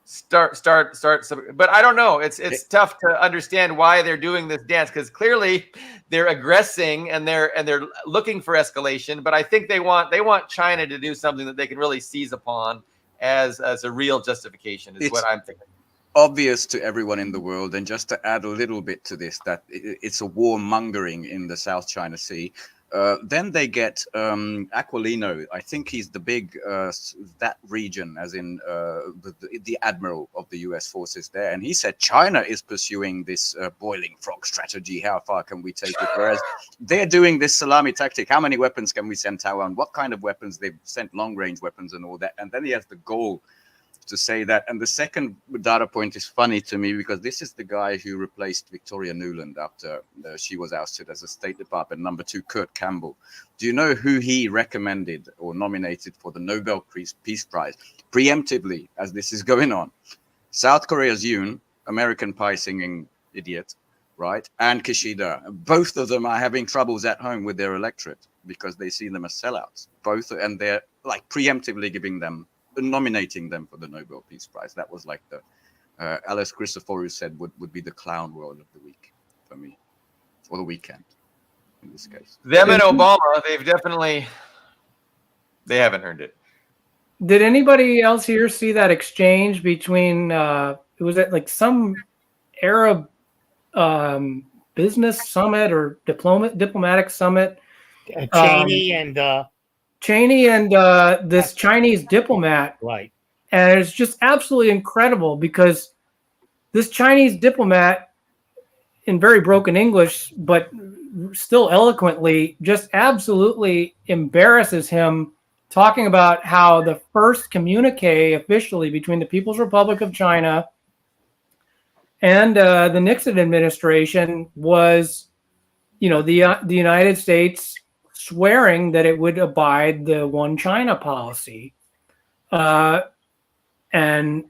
start some, but I don't know. It's tough to understand why they're doing this dance, because clearly they're aggressing and they're looking for escalation. But I think they want China to do something that they can really seize upon as a real justification, is what I'm thinking. Obvious to everyone in the world, and just to add a little bit to this, that it's a warmongering in the South China Sea. Then they get Aquilino. I think he's the big that region, as in the admiral of the U.S. forces there, and he said China is pursuing this boiling frog strategy. How far can we take it? Whereas they're doing this salami tactic. How many weapons can we send Taiwan? What kind of weapons? They've sent long-range weapons and all that. And then he has the goal to say that. And the second data point is funny to me, because this is the guy who replaced Victoria Nuland after she was ousted as a State Department number 2, Kurt Campbell. Do you know who he recommended or nominated for the Nobel Peace Prize preemptively as this is going on? South Korea's Yoon, American Pie singing idiot, right? And Kishida. Both of them are having troubles at home with their electorate because they see them as sellouts. Both, and they're like preemptively nominating them for the Nobel Peace Prize. That was like the Alice Christoforou said would be the clown world of the week for me, or the weekend in this case. Them and Obama, they haven't earned it. Did anybody else here see that exchange between it was at like some Arab business summit or diplomatic summit? Cheney and this Chinese diplomat. Right. And it's just absolutely incredible, because this Chinese diplomat, in very broken English, but still eloquently, just absolutely embarrasses him, talking about how the first communique officially between the People's Republic of China and the Nixon administration was, the United States swearing that it would abide the one China policy, and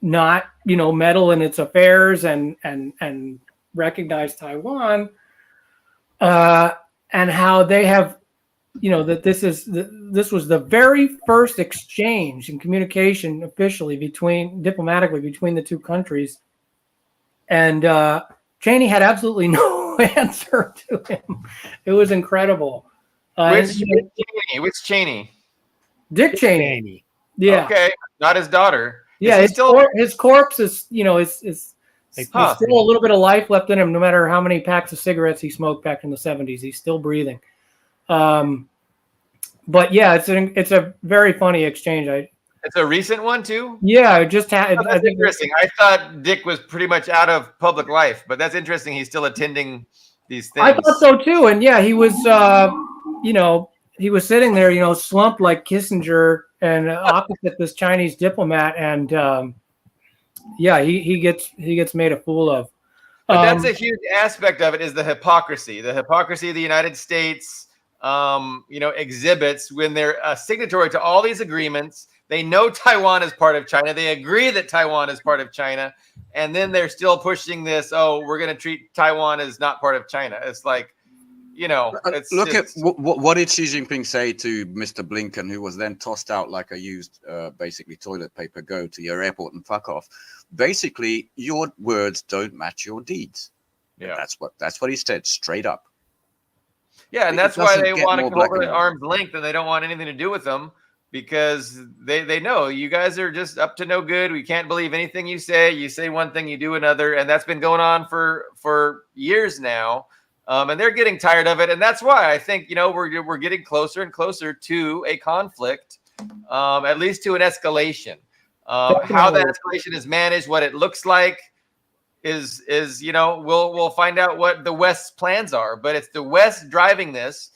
not, meddle in its affairs and recognize Taiwan, and how they have, that this was the very first exchange in communication officially diplomatically between the two countries, and Cheney had absolutely no answer to him. It was incredible. Which Cheney? Dick Cheney. Yeah. Okay, not his daughter. Yeah, his corpse is, is still a little bit of life left in him, no matter how many packs of cigarettes he smoked back in the 70s. He's still breathing. But yeah, it's a very funny exchange. It's a recent one too? Yeah, it just had. That's interesting. I thought Dick was pretty much out of public life, but that's interesting. He's still attending these things. I thought so too. And yeah, he was, he was sitting there, slumped like Kissinger and opposite this Chinese diplomat. And he gets made a fool of. But that's a huge aspect of it, is the hypocrisy of the United States, exhibits when they're a signatory to all these agreements. They know Taiwan is part of China. They agree that Taiwan is part of China. And then they're still pushing this, we're going to treat Taiwan as not part of China. It's like, look at what did Xi Jinping say to Mr. Blinken, who was then tossed out like a used, basically toilet paper, go to your airport and fuck off. Basically, your words don't match your deeds. Yeah, that's what he said straight up. Yeah, and that's why they want to go at arm's length, and they don't want anything to do with them, because they know you guys are just up to no good. We can't believe anything you say. You say one thing, you do another, and that's been going on for years now. And they're getting tired of it, and that's why I think we're getting closer and closer to a conflict, at least to an escalation. How that escalation is managed, what it looks like, is we'll find out what the West's plans are. But it's the West driving this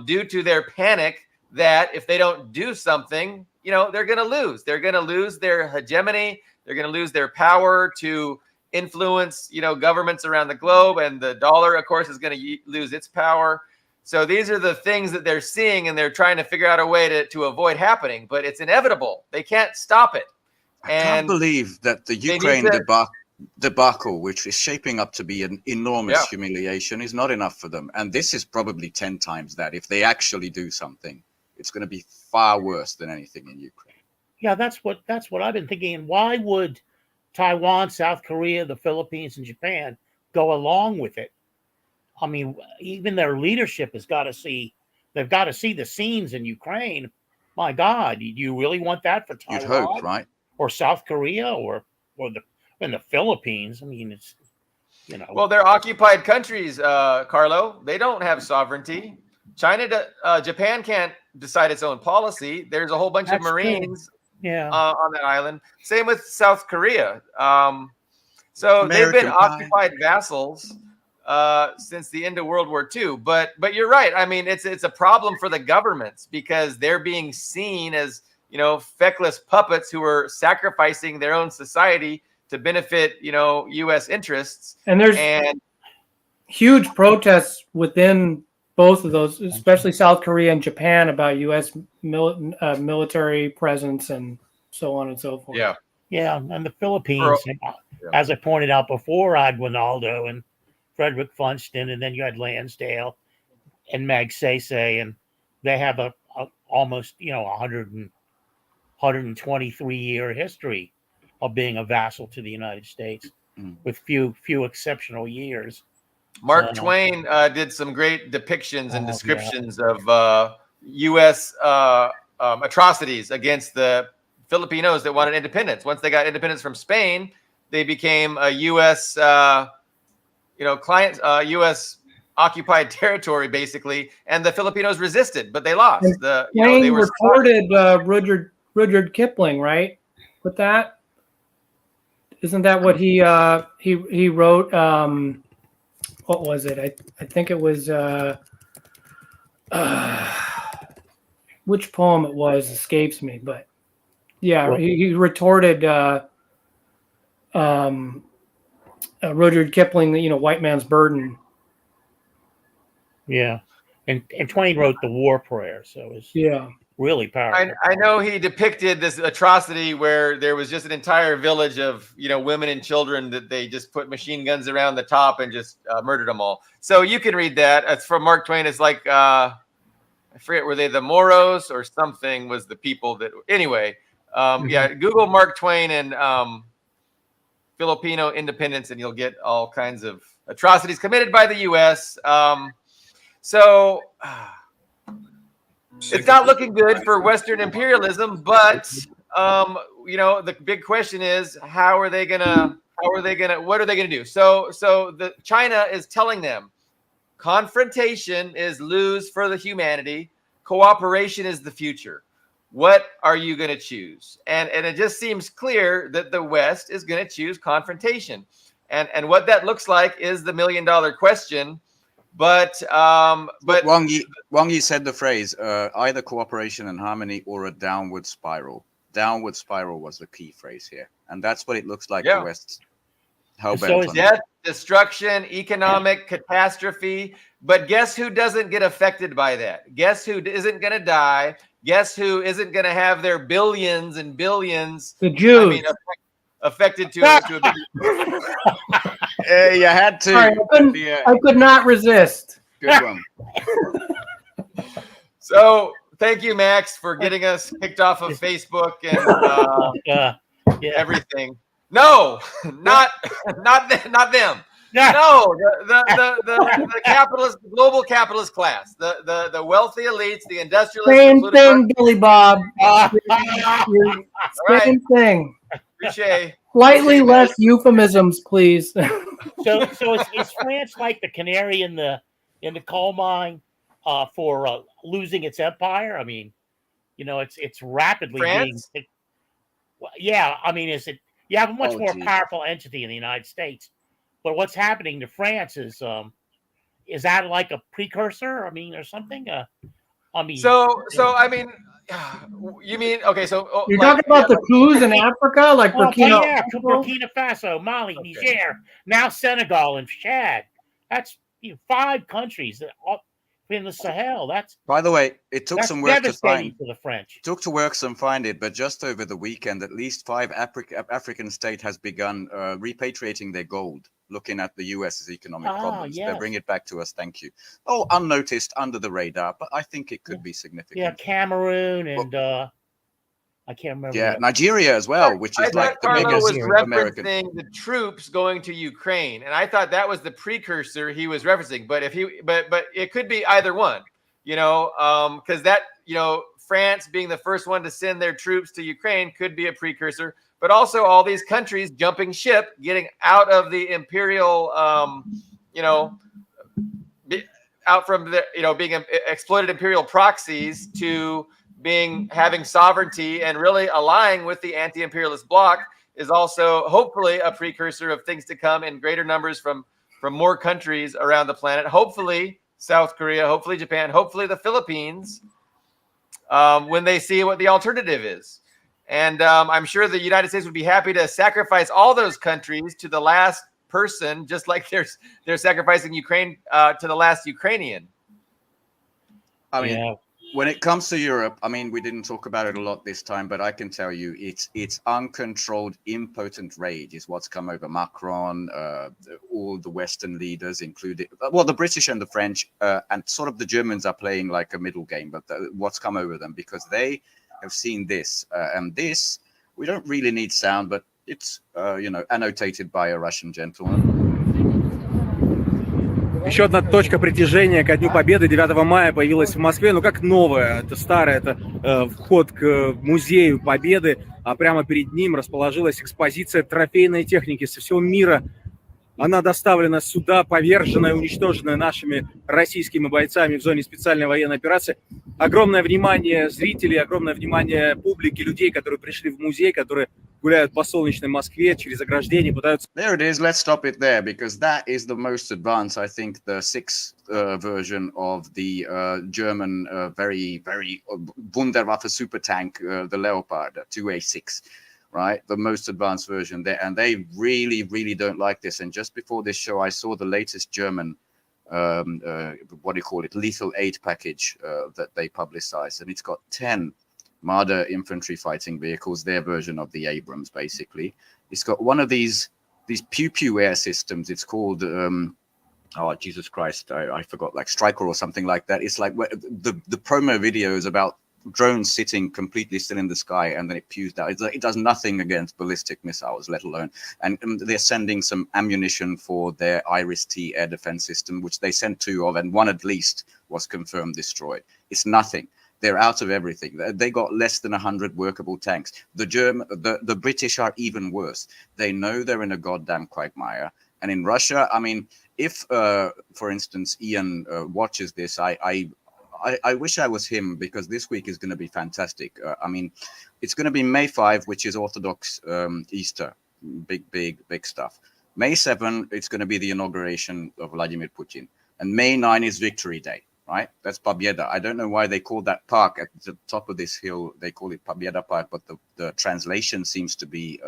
due to their panic that if they don't do something, they're going to lose. They're going to lose their hegemony. They're going to lose their power to influence, governments around the globe. And the dollar, of course, is going to lose its power. So these are the things that they're seeing, and they're trying to figure out a way to avoid happening. But it's inevitable. They can't stop it. I can't believe that the Ukraine debacle, which is shaping up to be an enormous humiliation, is not enough for them. And this is probably 10 times that. If they actually do something, it's going to be far worse than anything in Ukraine. Yeah, that's what I've been thinking. And why would Taiwan, South Korea, the Philippines, and Japan go along with it? I mean, even their leadership has got to see. They've got to see the scenes in Ukraine. My God, do you really want that for Taiwan? You'd hope, right? Or South Korea, or the Philippines? I mean, it's Well, they're occupied countries, Carlo. They don't have sovereignty. Japan can't decide its own policy. There's a whole bunch of Marines on that island. Same with South Korea. So they've been occupied vassals since the end of World War II. But you're right. I mean, it's a problem for the governments because they're being seen as feckless puppets who are sacrificing their own society to benefit U.S. interests. And there's huge protests within both of those, especially South Korea and Japan, about U.S. military presence and so on and so forth. Yeah, and the Philippines, as I pointed out before, Aguinaldo and Frederick Funston, and then you had Lansdale and Magsaysay, and they have a almost 123-year history of being a vassal to the United States, with few exceptional years. Mark Twain did some great depictions and descriptions of U.S. Atrocities against the Filipinos that wanted independence. Once they got independence from Spain, they became a U.S. U.S. occupied territory, basically, and the Filipinos resisted, but they lost. Twain reported Rudyard Kipling, right? With that, isn't that what he wrote? What was it? I think it was which poem it was escapes me, but yeah, he retorted Rudyard Kipling, White Man's Burden. Yeah, and Twain wrote the War Prayer, so it's really powerful. I know he depicted this atrocity where there was just an entire village of women and children that they just put machine guns around the top and just murdered them all. So you can read that. It's from Mark Twain. It's like I forget, were they the Moros or something? Was the people that anyway? Google Mark Twain and Filipino independence, and you'll get all kinds of atrocities committed by the U.S. It's not looking good for Western imperialism, but the big question is what are they gonna do? So China is telling them confrontation is lose for the humanity, cooperation is the future. What are you going to choose? And it just seems clear that the West is going to choose confrontation. And what that looks like is the $1 million question. But Wang Yi said the phrase either cooperation and harmony or a downward spiral. Downward spiral was the key phrase here, and that's what it looks like. The West hell-bent on death, destruction, economic catastrophe. But guess who doesn't get affected by that? Guess who isn't going to die? Guess who isn't going to have their billions and billions? The Jews. Affected to a big. You had to. Sorry, I could not resist. Good one. So thank you, Max, for getting us kicked off of Facebook and everything. No, not them. No, the capitalist, global capitalist class, the wealthy elites, the industrialists. Same thing, Billy Bob. Same thing. Slightly less euphemisms, please. So is France like the canary in the coal mine for losing its empire? I mean, it's rapidly France? being. Yeah, I mean, is it You have a much more powerful entity in the United States. But what's happening to France is that like a precursor? I mean, or something? So I mean, you mean okay? So you're talking about the coups in Africa, like Burkina Faso, Mali, Niger, now Senegal and Chad. That's 5 countries that in the Sahel. That's, by the way, it took some work to find for the French. Took to work some find it, but just over the weekend, at least 5 African states has begun repatriating their gold, looking at the US's economic problems. Yes. They bring it back to us. Thank you. Oh, unnoticed, under the radar, but I think it could be significant. Yeah, Cameroon and I can't remember. Yeah, Nigeria as well, which is like the biggest was referencing American. the troops going to Ukraine, and I thought that was the precursor he was referencing. But but it could be either one, because that France being the first one to send their troops to Ukraine could be a precursor. But also all these countries jumping ship, getting out of the imperial, out from the being exploited imperial proxies to having sovereignty and really allying with the anti-imperialist bloc is also hopefully a precursor of things to come in greater numbers from more countries around the planet. Hopefully South Korea, hopefully Japan, hopefully the Philippines, when they see what the alternative is. And I'm sure the United States would be happy to sacrifice all those countries to the last person, just like they're sacrificing Ukraine to the last Ukrainian. I mean, when it comes to Europe, I mean, we didn't talk about it a lot this time, but I can tell you it's uncontrolled, impotent rage is what's come over Macron, all the Western leaders, including, well, the British and the French, and sort of the Germans are playing like a middle game, but what's come over them, because they have seen this, and this, we don't really need sound, but it's, annotated by a Russian gentleman. Еще одна точка притяжения ко Дню Победы 9 мая появилась в Москве, как новая, это старая, это вход к Музею Победы, а прямо перед ним расположилась экспозиция трофейной техники со всего мира. Она доставлена сюда, поверженная, уничтоженная нашими российскими бойцами в зоне специальной военной операции. Огромное внимание зрителей, огромное внимание публики, людей, которые пришли в музей, которые гуляют по солнечной Москве через ограждение, пытаются... There it is. Let's stop it there, because that is the most advanced, I think, the 6th version of the German very, very Wunderwaffe super tank, the Leopard 2A6. Right, the most advanced version there, and they really, really don't like this. And just before this show, I saw the latest German, lethal aid package that they publicized, and it's got 10 Marder infantry fighting vehicles, their version of the Abrams, basically. It's got one of these pew-pew air systems. It's called, Jesus Christ, I forgot, like Striker or something like that. It's like the promo video is about drones sitting completely still in the sky, and then it pews down. It does nothing against ballistic missiles, let alone. And they're sending some ammunition for their Iris-T air defense system, which they sent 2 of, and 1 at least was confirmed destroyed. It's nothing. They're out of everything. They got less than 100 workable tanks. The British are even worse. They know they're in a goddamn quagmire. And in Russia, I mean, if, for instance, Ian watches this, I wish I was him, because this week is going to be fantastic. I mean, it's going to be May 5, which is Orthodox Easter. Big stuff. May 7, it's going to be the inauguration of Vladimir Putin. And May 9 is Victory Day, right? That's Победа. I don't know why they call that park at the top of this hill. They call it Победа Park, but the translation seems to be...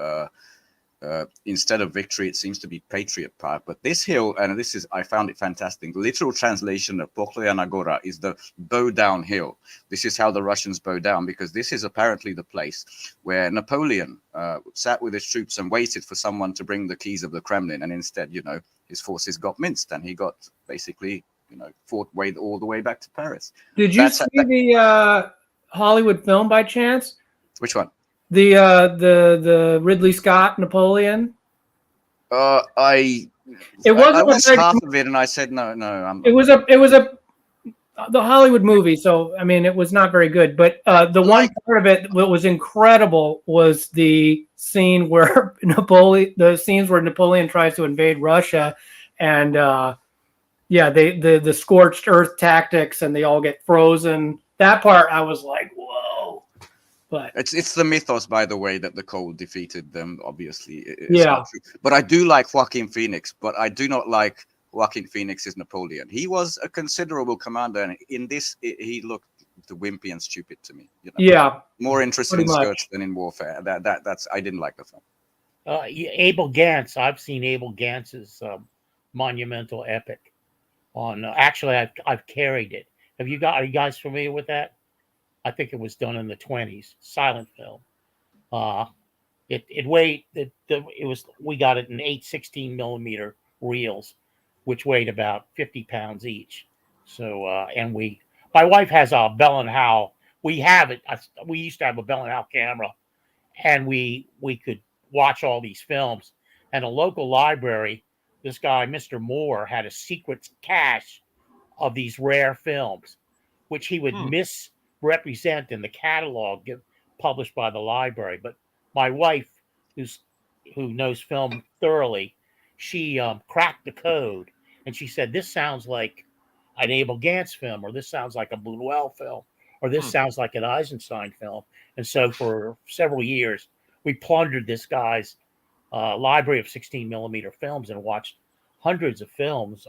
instead of Victory, it seems to be Patriot Park. But this hill, and I found it fantastic. The literal translation of Pokloyana Gora is the bow down hill. This is how the Russians bow down, because this is apparently the place where Napoleon sat with his troops and waited for someone to bring the keys of the Kremlin. And instead, his forces got minced, and he got basically, fought all the way back to Paris. Did you see the Hollywood film by chance? Which one? The Ridley Scott Napoleon. I watched half of it and I said no. It was the Hollywood movie, so I mean it was not very good. But the one part of it that was incredible was the scene where Napoleon tries to invade Russia, and the scorched earth tactics, and they all get frozen. That part I was like, whoa. But It's the mythos, by the way, that the cold defeated them. Obviously, it's Yeah. not true. But I do like Joaquin Phoenix. But I do not like Joaquin Phoenix's Napoleon. He was a considerable commander, and in this, he looked wimpy and stupid to me. You know, yeah, more interested pretty in much. skirts than in warfare. That's I didn't like the film. Abel Gance. I've seen Abel Gance's monumental epic on. Actually, I've carried it. Are you guys familiar with that? I think it was done in the 1920s. Silent film. It weighed. We got it in 8 16mm reels, which weighed about 50 pounds each. So my wife has a Bell and Howell. We have it. We used to have a Bell and Howell camera, and we could watch all these films. And a local library, this guy, Mr. Moore, had a secret cache of these rare films, which he would misrepresent in the catalog published by the library. But my wife, who knows film thoroughly, she cracked the code, and she said, "This sounds like an Abel Gance film, or this sounds like a Buñuel film, or this sounds like an Eisenstein film." And so for several years, we plundered this guy's library of 16mm films and watched hundreds of films,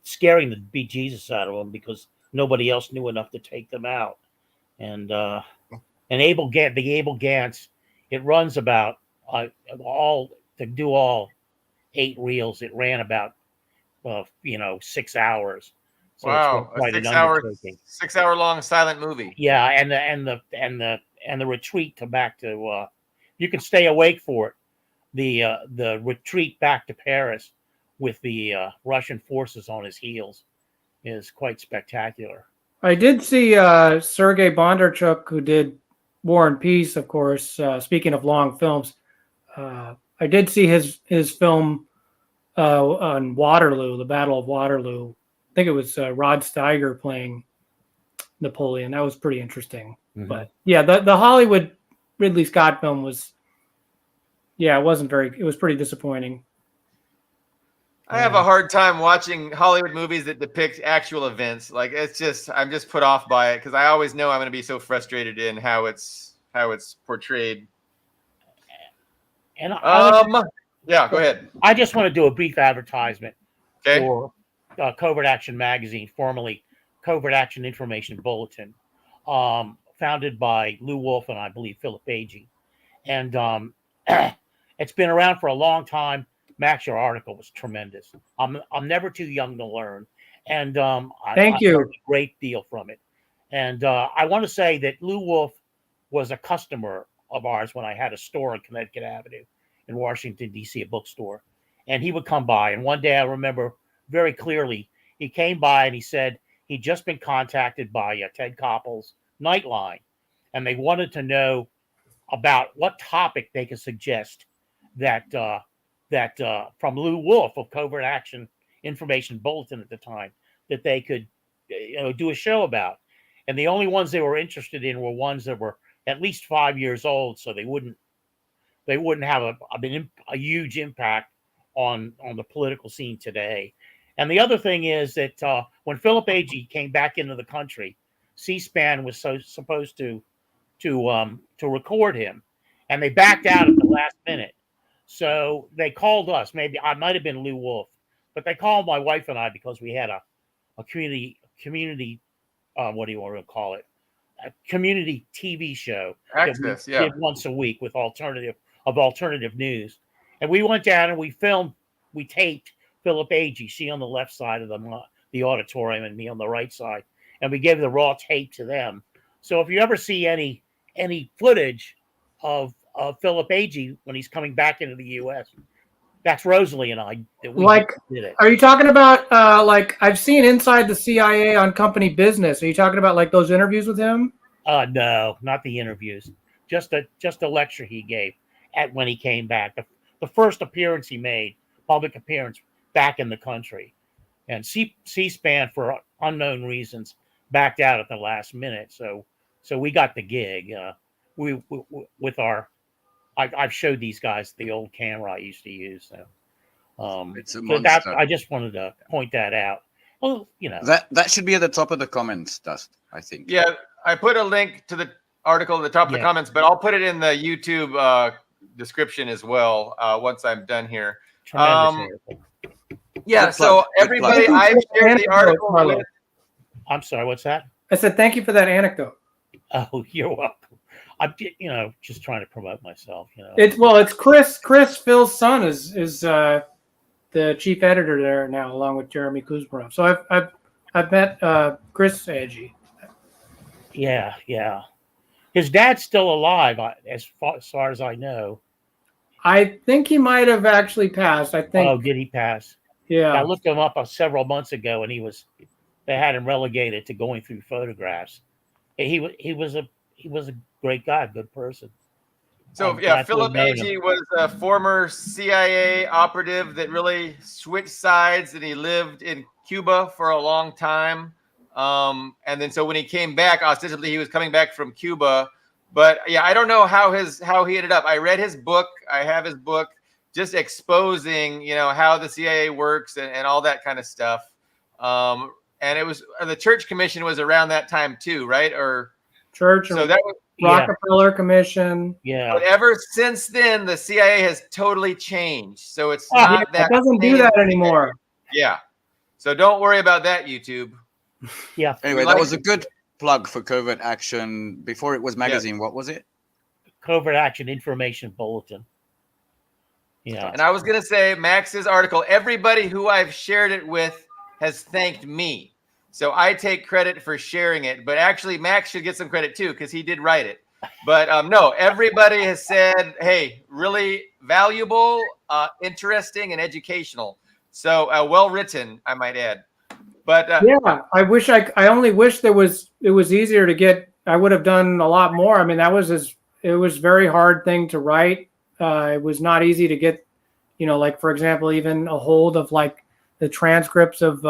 scaring the bejesus out of them because nobody else knew enough to take them out. And the Abel Gance, it runs about all 8 reels. It ran about 6 hours. So Wow, it's quite a an 6 hour, undertaking. 6 hour long silent movie. Yeah, and the retreat back to you can stay awake for it. The retreat back to Paris with the Russian forces on his heels is quite spectacular. I did see Sergei Bondarchuk, who did War and Peace, of course. Speaking of long films, I did see his film on Waterloo, the Battle of Waterloo. I think it was Rod Steiger playing Napoleon. That was pretty interesting. Mm-hmm. But yeah, the Hollywood Ridley Scott film was, it was pretty disappointing. I have a hard time watching Hollywood movies that depict actual events. Like I'm just put off by it because I always know I'm going to be so frustrated in how it's portrayed. And yeah, go ahead. I just want to do a brief advertisement for Covert Action Magazine, formerly Covert Action Information Bulletin, founded by Lou Wolf and I believe Philip Agee. And it's been around for a long time. Max, your article was tremendous. I'm never too young to learn, and Thank you. I learned a great deal from it. And I want to say that Lou Wolf was a customer of ours when I had a store on Connecticut Avenue in Washington, D.C., a bookstore. And he would come by. And one day I remember very clearly, he came by and he said he'd just been contacted by Ted Koppel's Nightline. And they wanted to know about what topic they could suggest that from Lou Wolf of Covert Action Information Bulletin at the time, that they could do a show about. And the only ones they were interested in were ones that were at least 5 years old, so they wouldn't have a huge impact on the political scene today. And the other thing is that when Philip Agee came back into the country, C-SPAN was supposed to record him, and they backed out at the last minute. So they called us. Maybe I might have been Lou Wolf, but they called my wife and I because we had a community what do you want to call it? A community TV show Access, that we did once a week with alternative news. And we went down and we taped Philip Agee, she on the left side of the auditorium and me on the right side. And we gave the raw tape to them. So if you ever see any footage of Philip Agee when he's coming back into the U.S., that's Rosalie and I. Like, did it. Are you talking about like I've seen Inside the CIA on Company Business? Are you talking about like those interviews with him? No, not the interviews. Just a lecture he gave when he came back. The first appearance he made, public appearance back in the country, and C-SPAN for unknown reasons backed out at the last minute. So we got the gig. We with our. I've showed these guys the old camera I used to use. So It's a monster. I just wanted to point that out. Well, That should be at the top of the comments, Dust, I think. Yeah, I put a link to the article at the top of the comments, but I'll put it in the YouTube description as well once I'm done here. Tremendous article. Yeah, Good so plug, good everybody, plug. I've shared the article Carlo. with. I'm sorry, what's that? I said thank you for that anecdote. Oh, you're welcome. I'm just trying to promote myself. It's Chris. Phil's son is the chief editor there now, along with Jeremy Kuzmarov. So I've met Chris Agee. Yeah. His dad's still alive, as far as I know. I think he might have actually passed. I think. Oh, did he pass? Yeah. I looked him up several months ago, and they had him relegated to going through photographs. He was a great guy, good person. So Philip Agee was a former CIA operative that really switched sides, and he lived in Cuba for a long time. And then so when he came back, ostensibly he was coming back from Cuba. But yeah, I don't know how he ended up. I read his book. I have his book, just exposing, how the CIA works and all that kind of stuff. And it was the Church Commission was around that time too, right? Or Church. So that was Rockefeller Commission. Yeah. But ever since then, the CIA has totally changed. So it's not that. It doesn't do that anymore. Yeah. So don't worry about that, YouTube. Yeah. Anyway, that was a good plug for Covert Action. Before it was magazine, what was it? Covert Action Information Bulletin. Yeah. And I was going to say, Max's article, everybody who I've shared it with has thanked me. So I take credit for sharing it, but actually Max should get some credit too, because he did write it. But no, everybody has said, hey, really valuable, interesting, and educational. So well written, I might add. But yeah, I only wish it was easier to get. I would have done a lot more. I mean, it was very hard thing to write. It was not easy to get, like for example, even a hold of like the transcripts of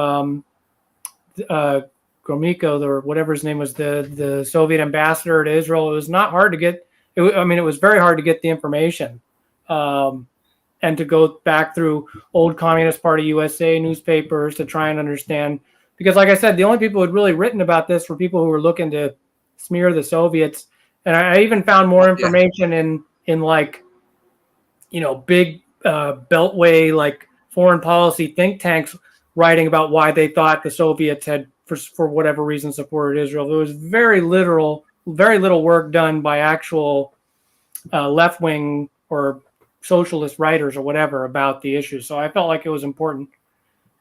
Gromyko, or whatever his name was, the Soviet ambassador to Israel. It was not hard to get. It was very hard to get the information, and to go back through old Communist Party USA newspapers to try and understand. Because, like I said, the only people who had really written about this were people who were looking to smear the Soviets. And I even found more information in like, big beltway, like foreign policy think tanks writing about why they thought the Soviets had, for whatever reason, supported Israel. There was very little work done by actual left-wing or socialist writers or whatever about the issue. So I felt like it was important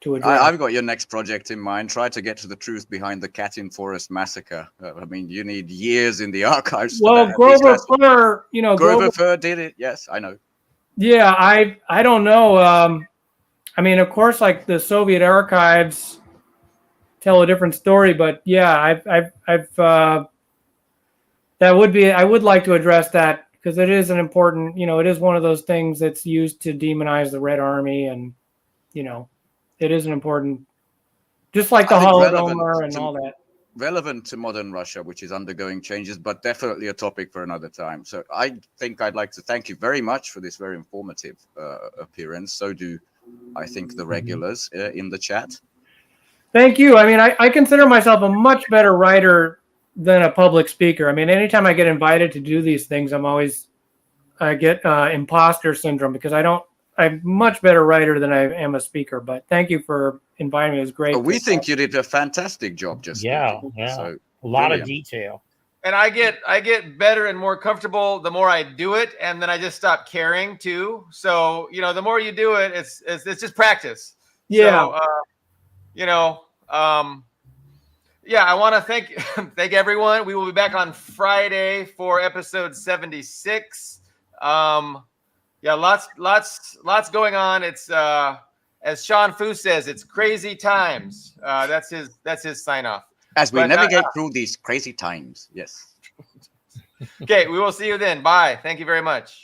to address. I've got your next project in mind. Try to get to the truth behind the Katyn Forest massacre. You need years in the archives. Well, Grover Fur, Grover Fur did it. Yes, I know. Yeah, I don't know. Of course, like the Soviet archives tell a different story, but yeah, I would like to address that, because it is an important, it is one of those things that's used to demonize the Red Army, and it is an important, just like the Holodomor and all that. Relevant to modern Russia, which is undergoing changes, but definitely a topic for another time. So I think I'd like to thank you very much for this very informative appearance. So do I think the regulars in the chat. Thank you. I consider myself a much better writer than a public speaker. Anytime I get invited to do these things, I get imposter syndrome, because I'm much better writer than I am a speaker. But thank you for inviting me. It was great. We think you did a fantastic job. So, a lot of detail. And I get better and more comfortable the more I do it, and then I just stop caring too. So the more you do it, it's just practice. Yeah. So, I want to thank everyone. We will be back on Friday for episode 76. Lots going on. It's as Sean Fu says, it's crazy times. That's his sign off. As we navigate through these crazy times. Yes. Okay, we will see you then. Bye. Thank you very much.